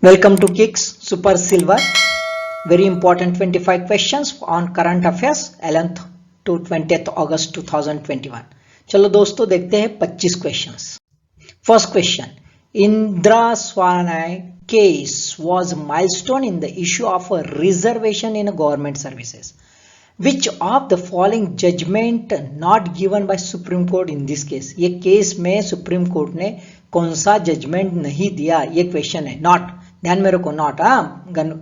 Welcome to Kicks Super Silver. Very important 25 questions on current affairs 11th to 20th August 2021. चलो दोस्तों देखते हैं 25 questions. First question. Indra Swarnai case was a milestone in the issue of a reservation in government services. Which of the following judgment not given by Supreme Court in this case? ये case में supreme court ने कौन सा judgement नहीं दिया, ये question है. Not, ध्यान में रखो, नॉट,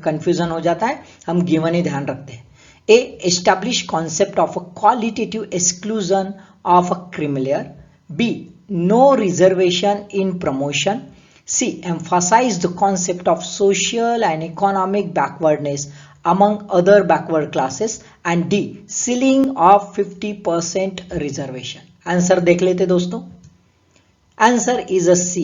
कंफ्यूजन हो जाता है, हम गिवन ही ध्यान रखते हैं. A, establish concept of a qualitative exclusion of a creamy layer. B, no reservation in promotion. C, emphasize the concept of social and economic backwardness among other backward classes. And D, ceiling of 50% reservation. Answer देख लेते दोस्तों. Answer is a C.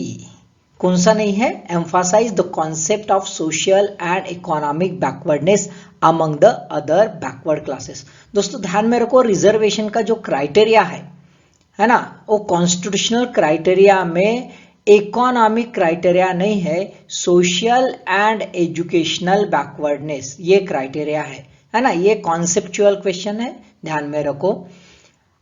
कौन सा नहीं है? emphasize the concept of social and economic backwardness among the other backward classes. दोस्तों ध्यान में रखो, रिजर्वेशन का जो क्राइटेरिया है ना, वो कॉन्स्टिट्यूशनल क्राइटेरिया में इकोनॉमिक क्राइटेरिया नहीं है, सोशल एंड एजुकेशनल बैकवर्डनेस ये क्राइटेरिया है ना. ये कॉन्सेप्चुअल क्वेश्चन है, ध्यान में रखो.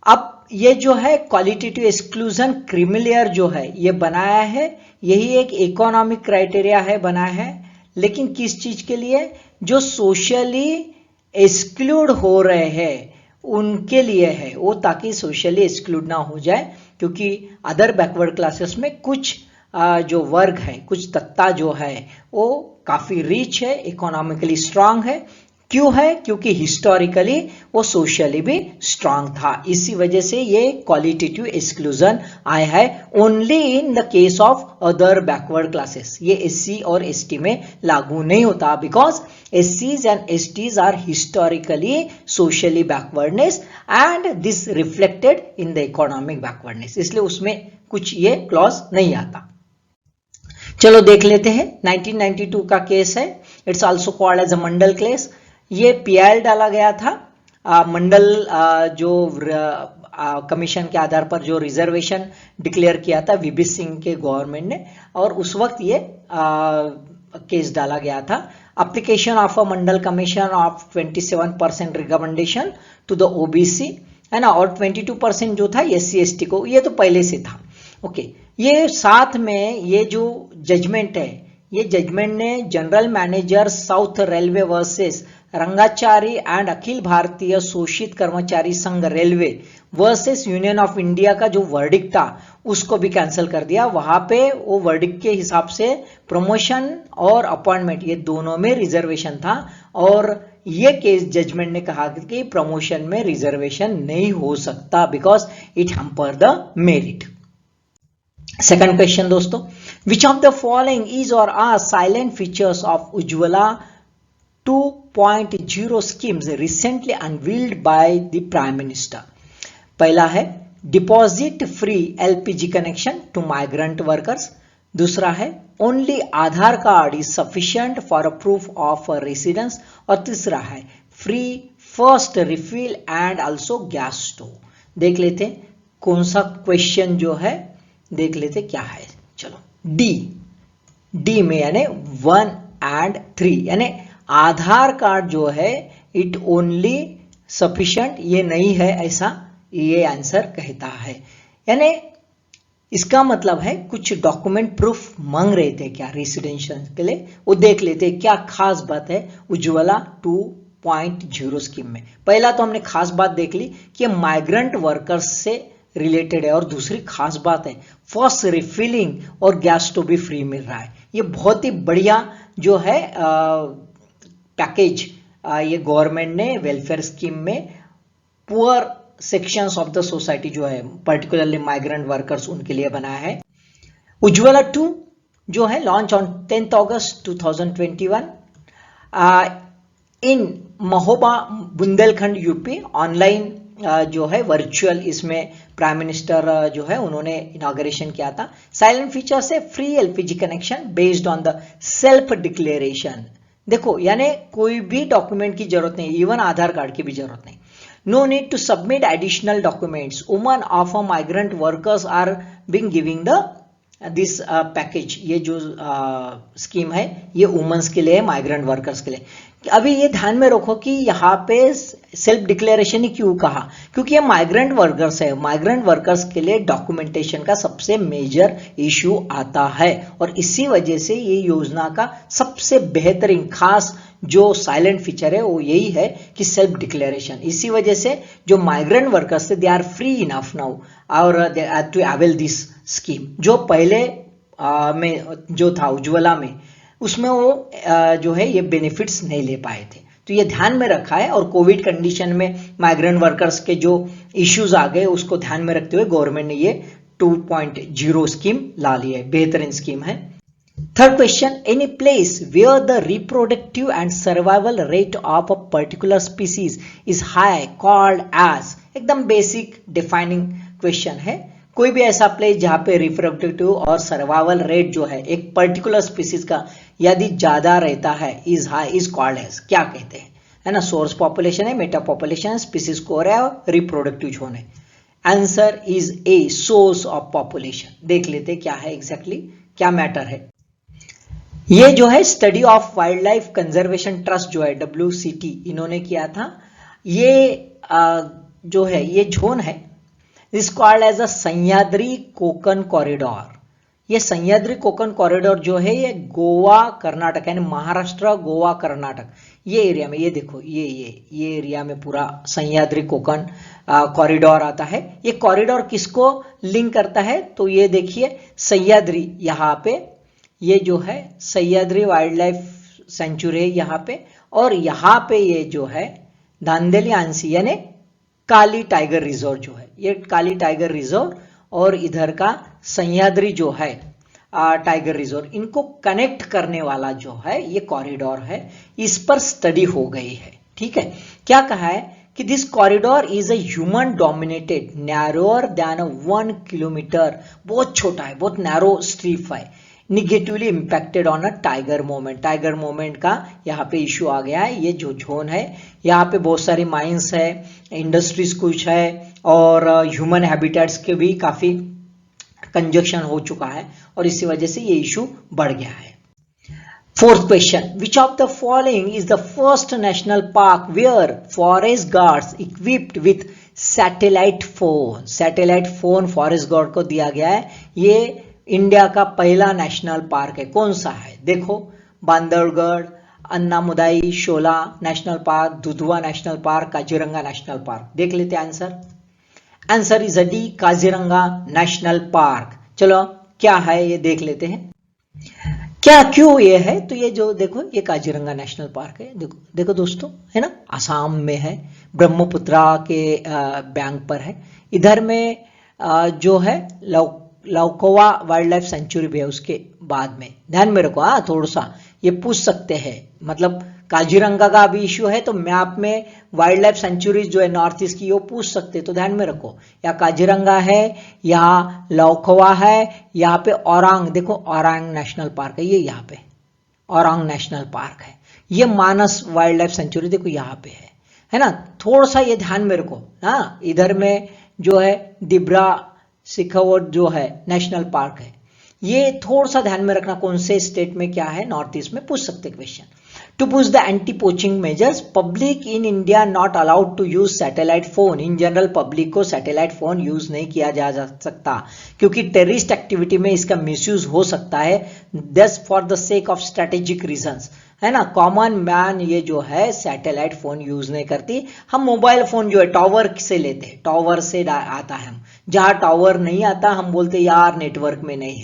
अब ये जो है क्वालिटेटिव एक्सक्लूजन क्रिमिलियर जो है ये बनाया है, यही एक इकोनॉमिक क्राइटेरिया है, बनाया है, लेकिन किस चीज के लिए? जो सोशली एक्सक्लूड हो रहे हैं उनके लिए है वो, ताकि सोशली एक्सक्लूड ना हो जाए, क्योंकि अदर बैकवर्ड क्लासेस में कुछ जो वर्ग है, कुछ तत्ता जो है वो काफी रिच है, इकोनॉमिकली स्ट्रांग है. क्यों है? क्योंकि हिस्टोरिकली वो सोशली भी स्ट्रांग था. इसी वजह से ये क्वालिटेटिव एक्सक्लूजन आया है only in the case of other backward classes. ये एससी और एसटी में लागू नहीं होता, because SCs and STs are historically socially backwardness and this reflected in the economic backwardness. इसलिए उसमें कुछ ये क्लॉज नहीं आता. चलो देख लेते हैं. 1992 का केस है. It's also called as a Mandal case. ये PIL डाला गया था. मंडल जो कमीशन के आधार पर जो रिजर्वेशन डिक्लेयर किया था VB सिंह के गवर्नमेंट ने, और उस वक्त ये केस डाला गया था. application of a mandal commission of 27% recommendation to the OBC है ना, और 22% जो था SC/ST को, ये तो पहले से था. ओके, ये साथ में ये जो जजमेंट है, ये जजमेंट ने general manager south railway versus Rangachari and Akhil Bharatiya Shoshit Karmachari Sangh railway versus union of India का जो वर्डिक्ट था उसको भी कैंसिल कर दिया. वहां पे वो वर्डिक्ट के हिसाब से प्रमोशन और अपॉइंटमेंट ये दोनों में रिजर्वेशन था, और ये केस जजमेंट ने कहा कि प्रमोशन में रिजर्वेशन नहीं हो सकता because it hamper the merit. Second question दोस्तों, which of the following is और are silent features of Ujjwala 2.0 schemes recently unveiled by the Prime Minister. पहला है deposit free LPG connection to migrant workers. दूसरा है only Aadhaar card is sufficient for a proof of residence. और तीसरा है free first refill and also gas stove. देख लेते हैं कौन सा क्वेश्चन जो है, देख लेते क्या है. चलो डी में यानी 1 and 3 यानी आधार कार्ड जो है इट ओनली सफिशिएंट, ये नहीं है ऐसा ये आंसर कहता है. यानी इसका मतलब है कुछ डॉक्यूमेंट प्रूफ मांग रहे थे क्या रेसिडेंशियल के लिए, वो देख लेते क्या खास बात है उज्ज्वला 2.0 स्कीम में. पहला तो हमने खास बात देख ली कि माइग्रेंट वर्कर्स से रिलेटेड है, और दूसरी खास बात है फर्स्ट रिफिलिंग और गैस स्टोव भी फ्री मिल रहा है. ये बहुत ही बढ़िया जो है पैकेज ये गवर्नमेंट ने वेलफेयर स्कीम में poor sections of the society जो है पर्टिकुलरली माइग्रेंट वर्कर्स उनके लिए बनाया है. उज्ज्वला 2 जो है launch on 10th August 2021 in Mahoba Bundelkhand UP. Online जो है वर्चुअल इसमें प्राइम मिनिस्टर जो है उन्होंने इनॉग्रेशन किया था. साइलेंट फीचर से free LPG connection based on the self declaration. देखो यानी कोई भी डॉक्यूमेंट की जरूरत नहीं, इवन आधार कार्ड की भी जरूरत नहीं. No need to submit additional documents. Woman of a migrant workers are being giving the this package, ये जो स्कीम है ये वुमेन्स के लिए है, माइग्रेंट वर्कर्स के लिए। अभी ये ध्यान में रखो कि यहाँ पे सेल्फ डिक्लेरेशन ही क्यों कहा, क्योंकि ये माइग्रेंट वर्कर्स है। माइग्रेंट वर्कर्स के लिए डॉक्यूमेंटेशन का सबसे मेजर इशू आता है, और इसी वजह से ये योजना का सबसे बेहतरीन खास जो साइलेंट फीचर है वो यही है कि सेल्फ डिक्लेरेशन। इसी वजह से जो माइग्रेंट वर्कर्स थे they are free enough now और they are to avail this scheme. जो पहले में जो था उज्ज्वला में, उसमें वो जो है ये बेनिफिट्स नहीं ले पाए थे, तो ये ध्यान में रखा है। और कोविड कंडीशन में माइग्रेंट वर्कर्स के जो इश्यूज आ गए उसको ध्यान में रखते हुए गवर्नमेंट ने ये 2.0 स्कीम ला ली है, बेहतरीन स्कीम है। Third question, any place where the reproductive and survival rate of a particular species is high called as, एकदम बेसिक डिफाइनिंग क्वेश्चन है। कोई भी ऐसा प्लेस जहां पे रिप्रोडक्टिव और सर्वाइवल रेट जो है एक पर्टिकुलर स्पीसीज का यदि ज्यादा रहता है, is high, is called as, क्या कहते हैं, है ना। सोर्स पॉपुलेशन है, मेटा पॉपुलेशन है, स्पीसीज स्कोर है और रिप्रोडक्टिव जोन है। Answer is A, source of population. देख लेते क्या है एग्जैक्टली क्या मैटर है। ये जो है study of wild life conservation trust जो है WCT, इन्होंने किया था। ये जो है ये जोन है, is called as a Sahyadri Konkan corridor. ये सह्याद्री कोकन कॉरिडोर जो है ये गोवा कर्नाटक यानी महाराष्ट्र गोवा कर्नाटक ये एरिया में, ये देखो ये एरिया में पूरा सह्याद्री कोकन कॉरिडोर आता है। ये कॉरिडोर किसको लिंक करता है, तो ये देखिए सह्याद्री, यहाँ पे ये जो है सह्याद्री वाइल्ड लाइफ सेंचुरी है यहाँ पे, और यहाँ पे ये जो है दांदेली आंसी यानी काली टाइगर रिजर्व जो है, ये काली टाइगर रिजर्व और इधर का सह्याद्री जो है टाइगर रिजर्व, इनको कनेक्ट करने वाला जो है ये कॉरिडोर है। इस पर स्टडी हो गई है, ठीक है। क्या कहा है कि this corridor is a human dominated narrower than 1 kilometre, बहुत छोटा है, बहुत नैरो स्ट्रिप है, negatively impacted on a tiger movement. Tiger movement का यहाँ पे इशू आ गया है। ये जो जोन है यहाँ पे बहुत सारी माइंस है, इंडस्ट्रीज कुछ है, और ह्यूमन हैबिटेट्स के भी काफी कंजक्शन हो चुका है, और इसी वजह से ये इशू बढ़ गया है। Fourth question, which of the following is the first national park where forest guards equipped with satellite phone. Satellite phone forest guard को दिया गया है। ये इंडिया का पहला नेशनल पार्क है। कौन सा है, देखो Bandhavgarh, Anamudi Shola national park, Dudhwa national park, Kaziranga national park. देख लेते हैं answer. Answer is D, Kaziranga national park. चलो क्या है ये देख लेते हैं, क्या क्यों ये है। तो ये जो देखो ये काजीरंगा नेशनल पार्क है, देखो देखो दोस्तों, है ना, आसाम में है, ब्रह्मपुत्रा के बैंक पर है। इधर में जो है लौकोवा वाइल्ड लाइफ सेंचुरी भी है उसके बाद में, ध्यान में रखो। हाँ, थोड़ा सा ये पूछ सकते हैं, मतलब काजीरंगा का भी इश्यू है तो मैप में वाइल्ड लाइफ सेंचुरीज जो है नॉर्थ ईस्ट की वो पूछ सकते हैं, तो ध्यान में रखो। या काजीरंगा है, यहाँ लौकोवा है, यहाँ पे औरांग, देखो औरांग नेशनल पार्क है, ये यहाँ पे औरांग नेशनल पार्क है। ये मानस वाइल्ड लाइफ सेंचुरी देखो यहाँ पे है ना। थोड़ा सा ये ध्यान में रखो। हाँ, इधर में जो है दिब्रा सिखवट जो है नेशनल पार्क है, ये थोड़ा सा ध्यान में रखना कौन से स्टेट में क्या है, नॉर्थ ईस्ट में पूछ सकते question. To push the anti poaching measures, public in India not allowed to use satellite phone. In general public को सैटेलाइट फोन यूज नहीं किया जा सकता, क्योंकि टेररिस्ट एक्टिविटी में इसका मिसयूज हो सकता है। दस for the sake of strategic reasons, है ना। कॉमन मैन ये जो है सैटेलाइट फोन यूज नहीं करती। हम मोबाइल फोन जो है टावर से लेते हैं, टावर से आता है। हम जहां टावर नहीं आता हम बोलते यार नेटवर्क में नहीं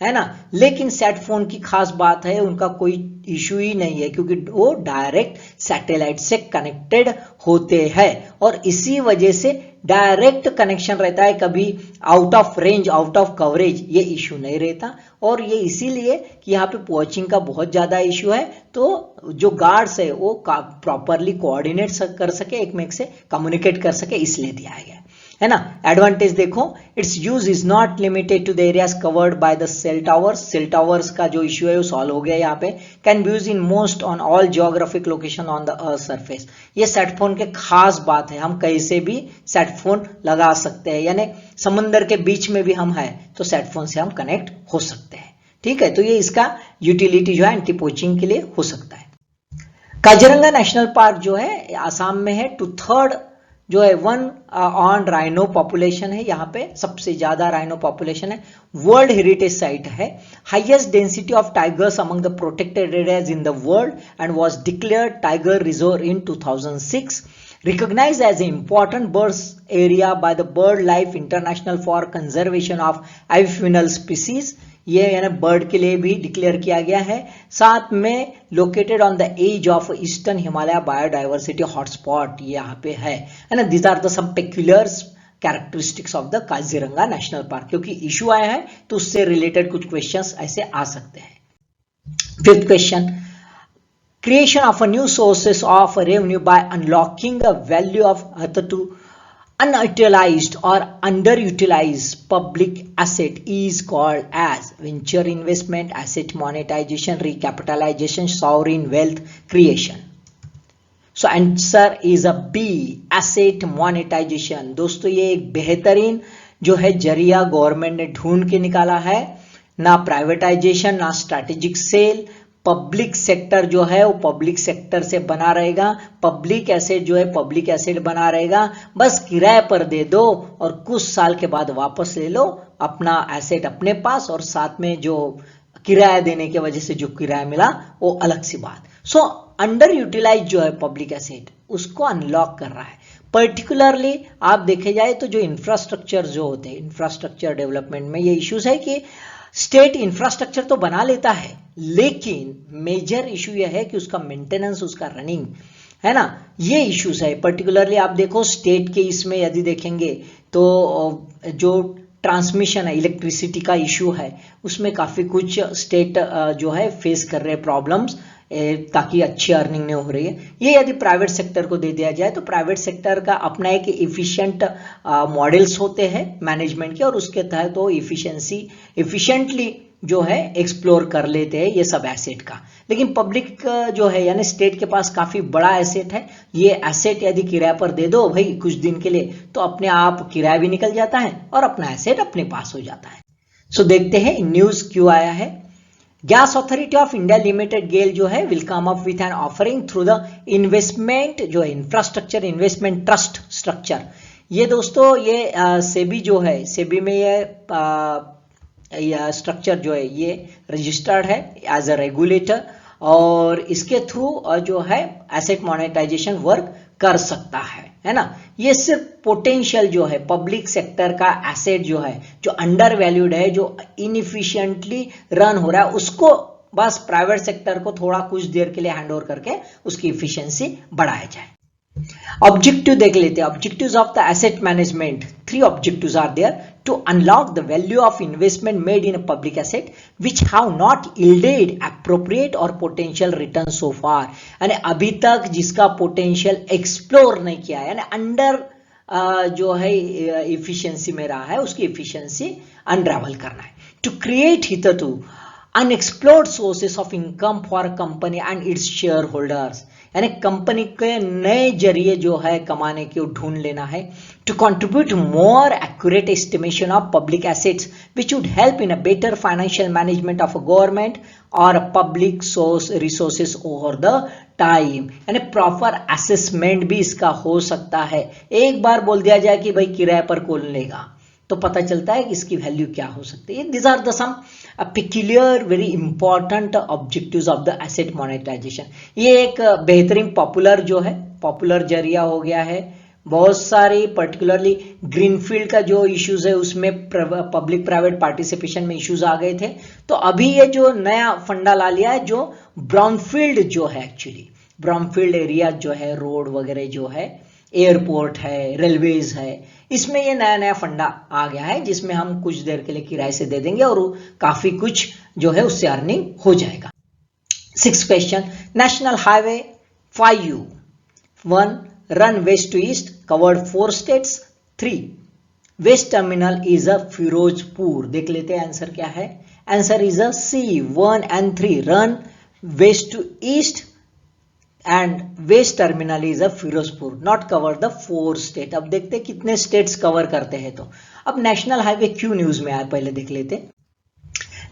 है ना। लेकिन सेट फोन की खास बात है, उनका कोई इशू ही नहीं है, क्योंकि वो डायरेक्ट सैटेलाइट से कनेक्टेड होते हैं, और इसी वजह से डायरेक्ट कनेक्शन रहता है, कभी out of range out of coverage ये इशू नहीं रहता। और ये इसीलिए कि यहाँ पे वॉचिंग का बहुत ज्यादा इशू है, तो जो गार्ड्स है वो प्रॉपरली कोऑर्डिनेट कर सके, एक में से कम्युनिकेट कर सके, इसलिए दिया गया। है ना। एडवांटेज देखो, it's use is not limited to the areas covered by the cell towers. Cell towers का जो इश्यू है वो सॉल्व हो गया यहाँ पे। Can be use in most on all geographic location on the earth surface. ये सेट फोन के खास बात है, हम कहीं से भी सेट फोन लगा सकते हैं, यानी समंदर के बीच में भी हम है तो सेट फोन से हम कनेक्ट हो सकते हैं। ठीक है, तो ये इसका यूटिलिटी जो है एंटी पोचिंग के लिए हो सकता है। काजीरंगा नेशनल पार्क जो है आसाम में है। 2/3 जो है वन ऑन राइनो पॉपुलेशन है, यहाँ पे सबसे ज्यादा राइनो पॉपुलेशन है। वर्ल्ड हेरिटेज साइट है। Highest density of tigers among the protected areas in the world and was declared tiger reserve in 2006। Recognized as an important bird area by the BirdLife International for conservation of avifaunal species, ये यानी bird के लिए भी declare किया गया है। साथ में located on the edge of eastern Himalaya biodiversity hotspot यहाँ पे है ना। These are the some peculiar characteristics of the Kaziranga national park. क्योंकि इशू आया है तो उससे रिलेटेड कुछ क्वेश्चंस ऐसे आ सकते हैं। 5th question, creation of a new sources of revenue by unlocking the value of hitherto unutilized or underutilized public asset is called as venture investment, asset monetization, recapitalization, sovereign wealth creation. So answer is a B, asset monetization। दोस्तों ये एक बेहतरीन जो है जरिया government ने ढूंढ के निकाला है। ना प्राइवेटाइजेशन ना स्ट्रैटेजिक सेल, पब्लिक सेक्टर जो है वो पब्लिक सेक्टर से बना रहेगा, पब्लिक एसेट जो है पब्लिक एसेट बना रहेगा। बस किराए पर दे दो और कुछ साल के बाद वापस ले लो अपना एसेट अपने पास, और साथ में जो किराया देने की वजह से जो किराया मिला वो अलग सी बात। सो अंडर यूटिलाइज जो है पब्लिक एसेट उसको अनलॉक कर रहा है। पर्टिकुलरली आप देखे जाए तो जो इंफ्रास्ट्रक्चर जो होते हैं, इंफ्रास्ट्रक्चर डेवलपमेंट में ये इश्यूज है कि स्टेट इंफ्रास्ट्रक्चर तो बना लेता है, लेकिन मेजर इशू यह है कि उसका मेंटेनेंस, उसका रनिंग है ना, ये इश्यूज है। पर्टिकुलरली आप देखो स्टेट के इसमें यदि देखेंगे तो जो ट्रांसमिशन है इलेक्ट्रिसिटी का इशू है उसमें काफी कुछ स्टेट जो है फेस कर रहे प्रॉब्लम्स, ताकि अच्छी अर्निंग नहीं हो रही है। ये यदि प्राइवेट सेक्टर को दे दिया जाए तो प्राइवेट सेक्टर का अपना एक इफिशिएंट मॉडल्स होते हैं मैनेजमेंट के, और उसके तहत वो इफिशिएंटली जो है एक्सप्लोर कर लेते हैं ये सब एसेट का। लेकिन पब्लिक जो है यानी स्टेट के पास काफी बड़ा एसेट है, ये एसेट यदि किराए पर दे दो भाई कुछ दिन के लिए तो अपने आप किराया भी निकल जाता है और अपना एसेट अपने पास हो जाता है। सो देखते हैं न्यूज क्यों आया है। Gas authority of India limited GAIL जो है will come up with an offering through the investment जो है इंफ्रास्ट्रक्चर इन्वेस्टमेंट ट्रस्ट स्ट्रक्चर। ये दोस्तों ये सेबी जो है, सेबी में ये स्ट्रक्चर जो है ये रजिस्टर्ड है एज अ रेगुलेटर, और इसके थ्रू जो है एसेट मोनेटाइजेशन वर्क कर सकता है ना। ये सिर्फ पोटेंशियल जो है पब्लिक सेक्टर का एसेट जो है जो अंडर वैल्यूड है, जो इनएफिशिएंटली रन हो रहा है, उसको बस प्राइवेट सेक्टर को थोड़ा कुछ देर के लिए हैंड ओवर करके उसकी इफिशिएंसी बढ़ाया जाए। ऑब्जेक्टिव देख लेते हैं। Objectives of the asset management, 3 objectives are there to unlock the value of investment made in a public asset which have not yielded appropriate और पोटेंशियल रिटर्न सो फार, यानी अभी तक जिसका पोटेंशियल एक्सप्लोर नहीं किया है, यानी अंडर जो है इफिशिएंसी में रहा है, उसकी इफिशिएंसी अनरावल करना है। To create hitherto unexplored sources of income for company and its share holders, यानी कंपनी के नए जरिए जो है कमाने के ढूंढ लेना है। To contribute more accurate estimation of public assets which would help in a better financial management of a government और public source resources over the time, यानी प्रॉपर असेसमेंट भी इसका हो सकता है। एक बार बोल दिया जाए कि भाई किराए पर कौन लेगा तो पता चलता है कि इसकी वैल्यू क्या हो सकती है। These are the some peculiar very important objectives of the asset monetization। ये एक बेहतरीन पॉपुलर जो है पॉपुलर जरिया हो गया है। बहुत सारी पर्टिकुलरली ग्रीनफील्ड का जो इश्यूज है उसमें पब्लिक प्राइवेट पार्टिसिपेशन में इश्यूज आ गए थे, तो अभी ये जो नया फंडा ला लिया है जो ब्राउनफील्ड जो है, एक्चुअली ब्राउनफील्ड एरिया जो है, रोड वगैरह जो है, एयरपोर्ट है, रेलवेज है, इसमें ये नया नया फंडा आ गया है जिसमें हम कुछ देर के लिए किराए से दे देंगे और काफी कुछ जो है उससे अर्निंग हो जाएगा। 6th question, national highway 5U 1 run west to east covered 4 states, 3 west terminal is a Firozpur. देख लेते हैं आंसर क्या है। Answer is a C 1 and 3 run west to east and west terminal is a Firozpur not cover the 4 state. अब देखते हैं कितने states cover करते हैं। तो अब नेशनल हाईवे क्यों न्यूज में आया पहले देख लेते हैं।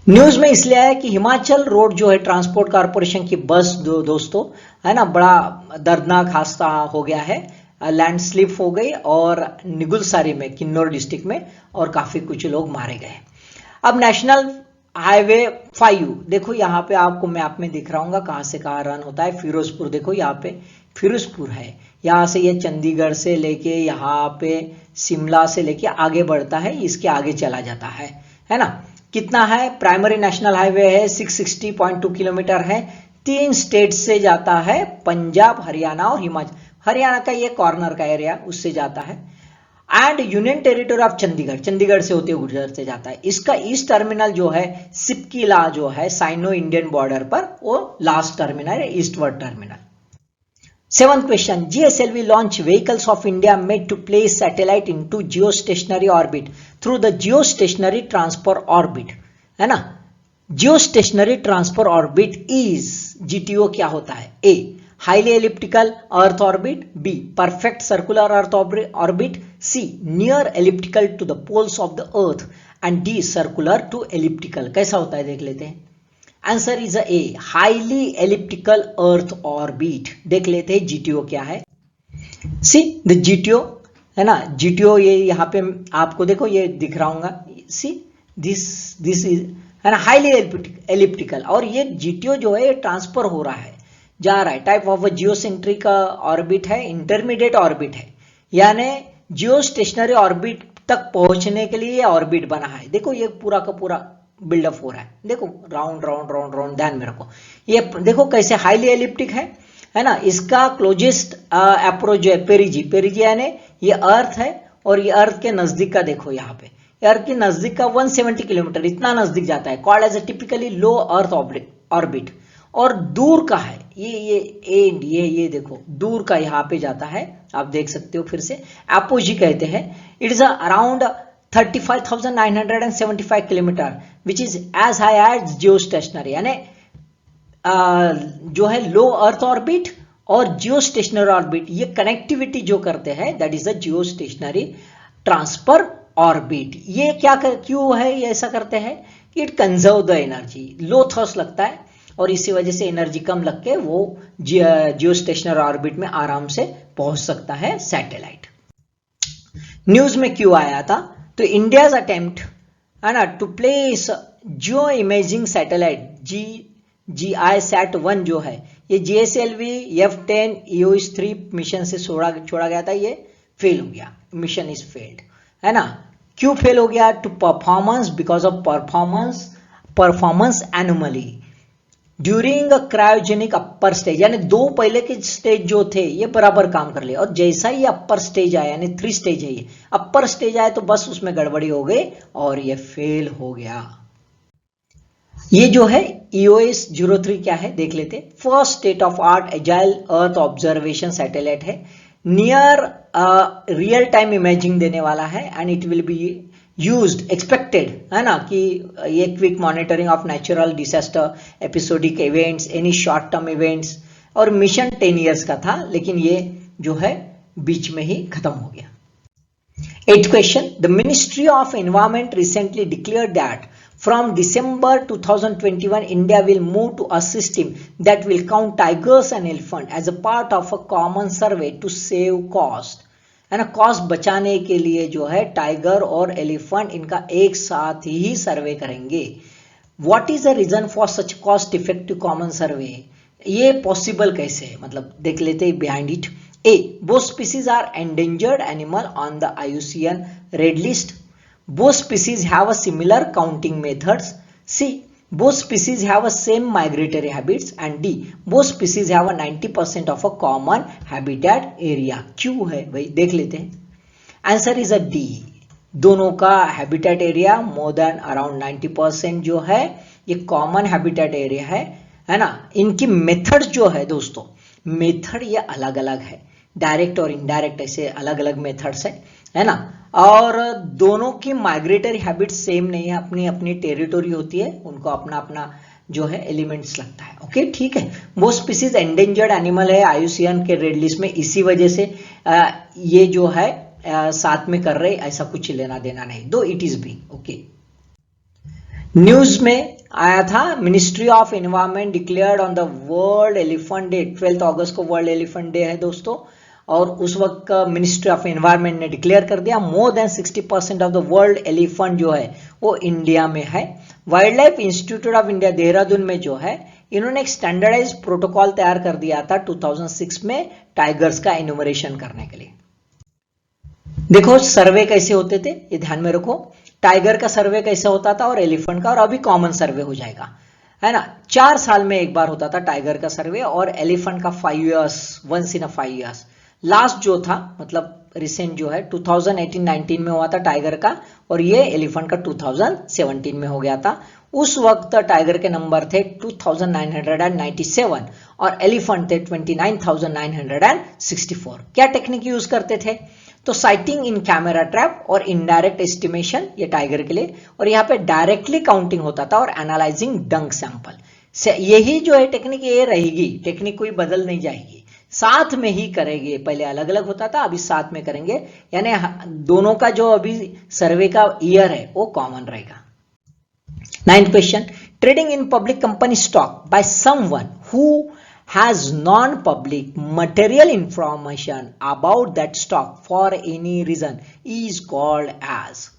न्यूज में इसलिए आया कि हिमाचल रोड जो है ट्रांसपोर्ट कॉर्पोरेशन की बस दोस्तों है ना, बड़ा दर्दनाक हादसा हो गया है। लैंड स्लिप हो गई और निगुलसारी में किन्नौर डिस्ट्रिक्ट में और काफी कुछ लोग मारे गए। अब नेशनल हाईवे 5 देखो यहाँ पे आपको मैप में दिख रहा हूँ कहाँ से कहाँ रन होता है। फिरोजपुर देखो यहाँ पे फिरोजपुर है, यहाँ से ये चंडीगढ़ से लेके यहाँ पे शिमला से लेके आगे बढ़ता है, इसके आगे चला जाता है ना। कितना है? प्राइमरी नेशनल हाईवे है 660.2 किलोमीटर है। 3 स्टेट से जाता है, पंजाब, हरियाणा और हिमाचल। हरियाणा का ये कॉर्नर का एरिया उससे जाता है। And union territory of Chandigarh, Chandigarh से होते हुए गुजर से जाता है। इसका ईस्ट टर्मिनल जो है सिपकीला जो है साइनो इंडियन बॉर्डर पर, वो लास्ट टर्मिनल है, eastward terminal. 7th question, GSLV launch vehicles of India made to place satellite into geostationary orbit through the geostationary transfer orbit, है ना। geostationary transfer orbit is GTO क्या होता है? A highly elliptical earth orbit, B perfect circular earth orbit, C near elliptical to the poles of the earth and D circular to elliptical। कैसा होता है देख लेते हैं। Answer is a highly elliptical earth orbit. देख लेते हैं GTO क्या है। सी द जीटीओ है ना, जीटीओ ये यहाँ पे आपको देखो ये दिख रहा होगा। सी दिस इज है ना हाईली एलिप्टिकल, और ये जीटीओ जो है ये ट्रांसफर हो रहा है, जा रहा है। टाइप ऑफ जियोसेंट्रिक ऑर्बिट है, इंटरमीडिएट ऑर्बिट है, यानी जियो स्टेशनरी ऑर्बिट तक पहुंचने के लिए ऑर्बिट बना है। देखो ये पूरा का पूरा बिल्डअप हो रहा है, देखो राउंड राउंड राउंड राउंड, ध्यान में रखो। ये देखो कैसे हाईली एलिप्टिक है ना। इसका क्लोजेस्ट अप्रोच जो है पेरिजी यानी ये अर्थ है, और ये अर्थ के नजदीक का देखो यहाँ पे अर्थ के नजदीक का 170 किलोमीटर, इतना नजदीक जाता है। Called as a typically low earth orbit. और दूर का है ये देखो दूर का यहाँ पे जाता है, आप देख सकते हो। फिर से एपोजी कहते हैं। It is around 35,975 kilometre which is as high as geostationary, यानी जो है लो अर्थ ऑर्बिट और जियोस्टेशनरी ऑर्बिट, ये कनेक्टिविटी जो करते हैं that is the geostationary transfer orbit. ये क्यों है ये ऐसा करते हैं? It conserve the energy, low thrust लगता है और इसी वजह से एनर्जी कम लग के वो जियोस्टेशनरी ऑर्बिट में आराम से पहुंच सकता है सैटेलाइट। न्यूज में क्यों आया था? तो इंडियाज अटेम्प्ट है ना to place geo imaging satellite GISAT-1 जो है ये GSLV F10 EOS-3 मिशन से छोड़ा गया था, ये फेल हो गया, मिशन इज फेल्ड, है ना। क्यों फेल हो गया? To performance, because of performance anomaly during cryogenic upper stage, यानी 2 पहले के स्टेज जो थे ये बराबर काम कर लिए, और जैसा ही अपर स्टेज आया, यानी 3 स्टेज है, ये अपर स्टेज आया तो बस उसमें गड़बड़ी हो गई और ये फेल हो गया। ये जो है EOS-03 क्या है देख लेते। First state of art agile earth observation satellite है, नियर रियल टाइम इमेजिंग देने वाला है, and it will be used expected, है ना, कि ये quick monitoring of natural disaster, episodic events, any short term events. और मिशन 10 इयर्स का था, लेकिन ये जो है बीच में ही खत्म हो गया। 8th question, the Ministry of Environment recently declared that from December 2021, India will move to a system that will count tigers and elephants as a part of a common survey to save cost, है ना। Cost बचाने के लिए जो है tiger और elephant इनका एक साथ ही सर्वे करेंगे। What is the reason for such cost effective common survey? ये पॉसिबल कैसे है, मतलब देख लेते हैं behind it. A, both species are endangered animal on the IUCN Red List. Both species have a similar counting methods. C, both species have a same migratory habits. And D, both species have a 90% of a common habitat area. क्यों है भाई देख लेते हैं। Answer is a D, दोनों का habitat area more than around 90% जो है ये कॉमन हैबिटेट एरिया है ना। इनकी मेथड जो है दोस्तों, मेथड ये अलग अलग है, डायरेक्ट और इनडायरेक्ट ऐसे अलग अलग मेथड्स है। है ना। और दोनों की माइग्रेटरी हैबिट सेम नहीं है, अपनी अपनी टेरिटोरी होती है, उनको अपना अपना जो है एलिमेंट्स लगता है। ओके ठीक है। वो स्पीसीज एंडेंजर्ड एनिमल है IUCN के रेड लिस्ट में, इसी वजह से ये जो है साथ में कर रहे, ऐसा कुछ लेना देना नहीं, दो it is be okay. News में आया था, ministry of environment declared on the world elephant day, 12 अगस्त को वर्ल्ड एलिफेंट डे है दोस्तों, और उस वक्त मिनिस्ट्री ऑफ एनवायरमेंट ने डिक्लेयर कर दिया more than 60% of the world elephant जो है वो इंडिया में है। Wildlife institute of India Dehradun में जो है, इन्होंने एक स्टैंडर्डाइज प्रोटोकॉल तैयार कर दिया था 2006 में टाइगर्स का एनुमरेशन करने के लिए। देखो सर्वे कैसे होते थे ये ध्यान में रखो, टाइगर का सर्वे कैसे होता था और एलिफेंट का, और अभी कॉमन सर्वे हो जाएगा, है ना। 4 साल में एक बार होता था टाइगर का सर्वे, और एलिफेंट का 5 years, once in a 5 years. Last जो था मतलब रिसेंट जो है 2018-19 में हुआ था टाइगर का, और ये एलिफेंट का 2017 में हो गया था। उस वक्त टाइगर के नंबर थे 2997 और एलिफेंट थे 29,964। क्या टेक्निक यूज करते थे, तो साइटिंग इन कैमरा ट्रैप और इनडायरेक्ट एस्टिमेशन ये टाइगर के लिए, और यहाँ पे डायरेक्टली काउंटिंग होता था और एनालाइजिंग डंक सैंपल। यही जो है टेक्निक ये रहेगी, टेक्निक कोई बदल नहीं जाएगी, साथ में ही करेंगे। पहले अलग अलग होता था, अभी साथ में करेंगे, यानी दोनों का जो अभी सर्वे का ईयर है वो कॉमन रहेगा। 9th question, trading in public company stock by someone who has non-public material information about that stock for any reason is called as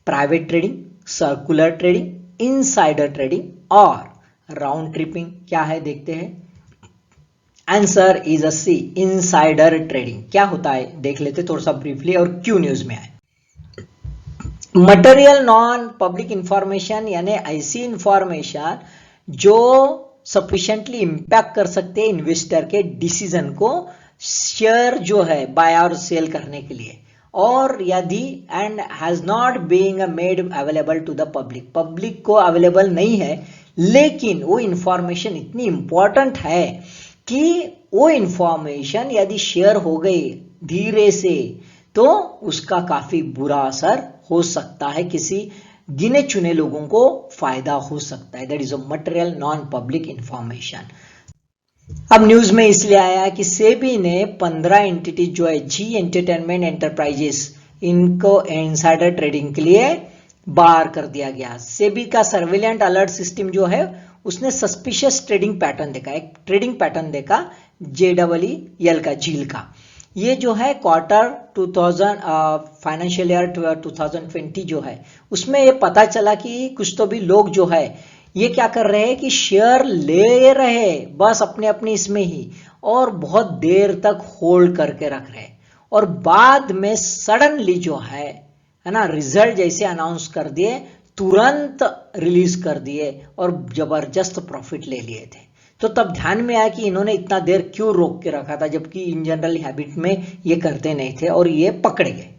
private trading, circular trading, insider trading और round tripping। क्या है देखते हैं, answer is a C, insider trading. क्या होता है देख लेते थोड़ा सा ब्रीफली, और क्यों न्यूज में आए। मटेरियल नॉन पब्लिक इंफॉर्मेशन यानी ऐसी इंफॉर्मेशन जो सफिशिएंटली इंपैक्ट कर सकते हैं इन्वेस्टर के डिसीजन को, शेयर जो है बाय और सेल करने के लिए, और यदि and has not being made available to the public, public को अवेलेबल नहीं है, लेकिन वो इंफॉर्मेशन इतनी इंपॉर्टेंट है कि वो इंफॉर्मेशन यदि शेयर हो गई धीरे से तो उसका काफी बुरा असर हो सकता है, किसी गिने चुने लोगों को फायदा हो सकता है। That is a material non public information. अब न्यूज में इसलिए आया कि सेबी ने 15 एंटिटी जो है जी एंटरटेनमेंट एंटरप्राइजेस, इनको इनसाइडर ट्रेडिंग के लिए बार कर दिया गया। सेबी का सर्विलेंट अलर्ट सिस्टम जो है उसने सस्पिशियस ट्रेडिंग पैटर्न देखा, एक ट्रेडिंग पैटर्न देखा JEEL का, झील का। ये जो है क्वार्टर 2000 फाइनेंशियल ईयर 2020 जो है उसमें ये पता चला कि कुछ तो भी लोग जो है ये क्या कर रहे हैं कि शेयर ले रहे बस अपने अपने इसमें ही, और बहुत देर तक होल्ड करके रख रहे, और बाद में सडनली जो है ना रिजल्ट जैसे अनाउंस कर दिए तुरंत रिलीज कर दिए और जबरदस्त प्रॉफिट ले लिए थे। तो तब ध्यान में आया कि इन्होंने इतना देर क्यों रोक के रखा था, जबकि इन जनरल हैबिट में ये करते नहीं थे, और ये पकड़े गए।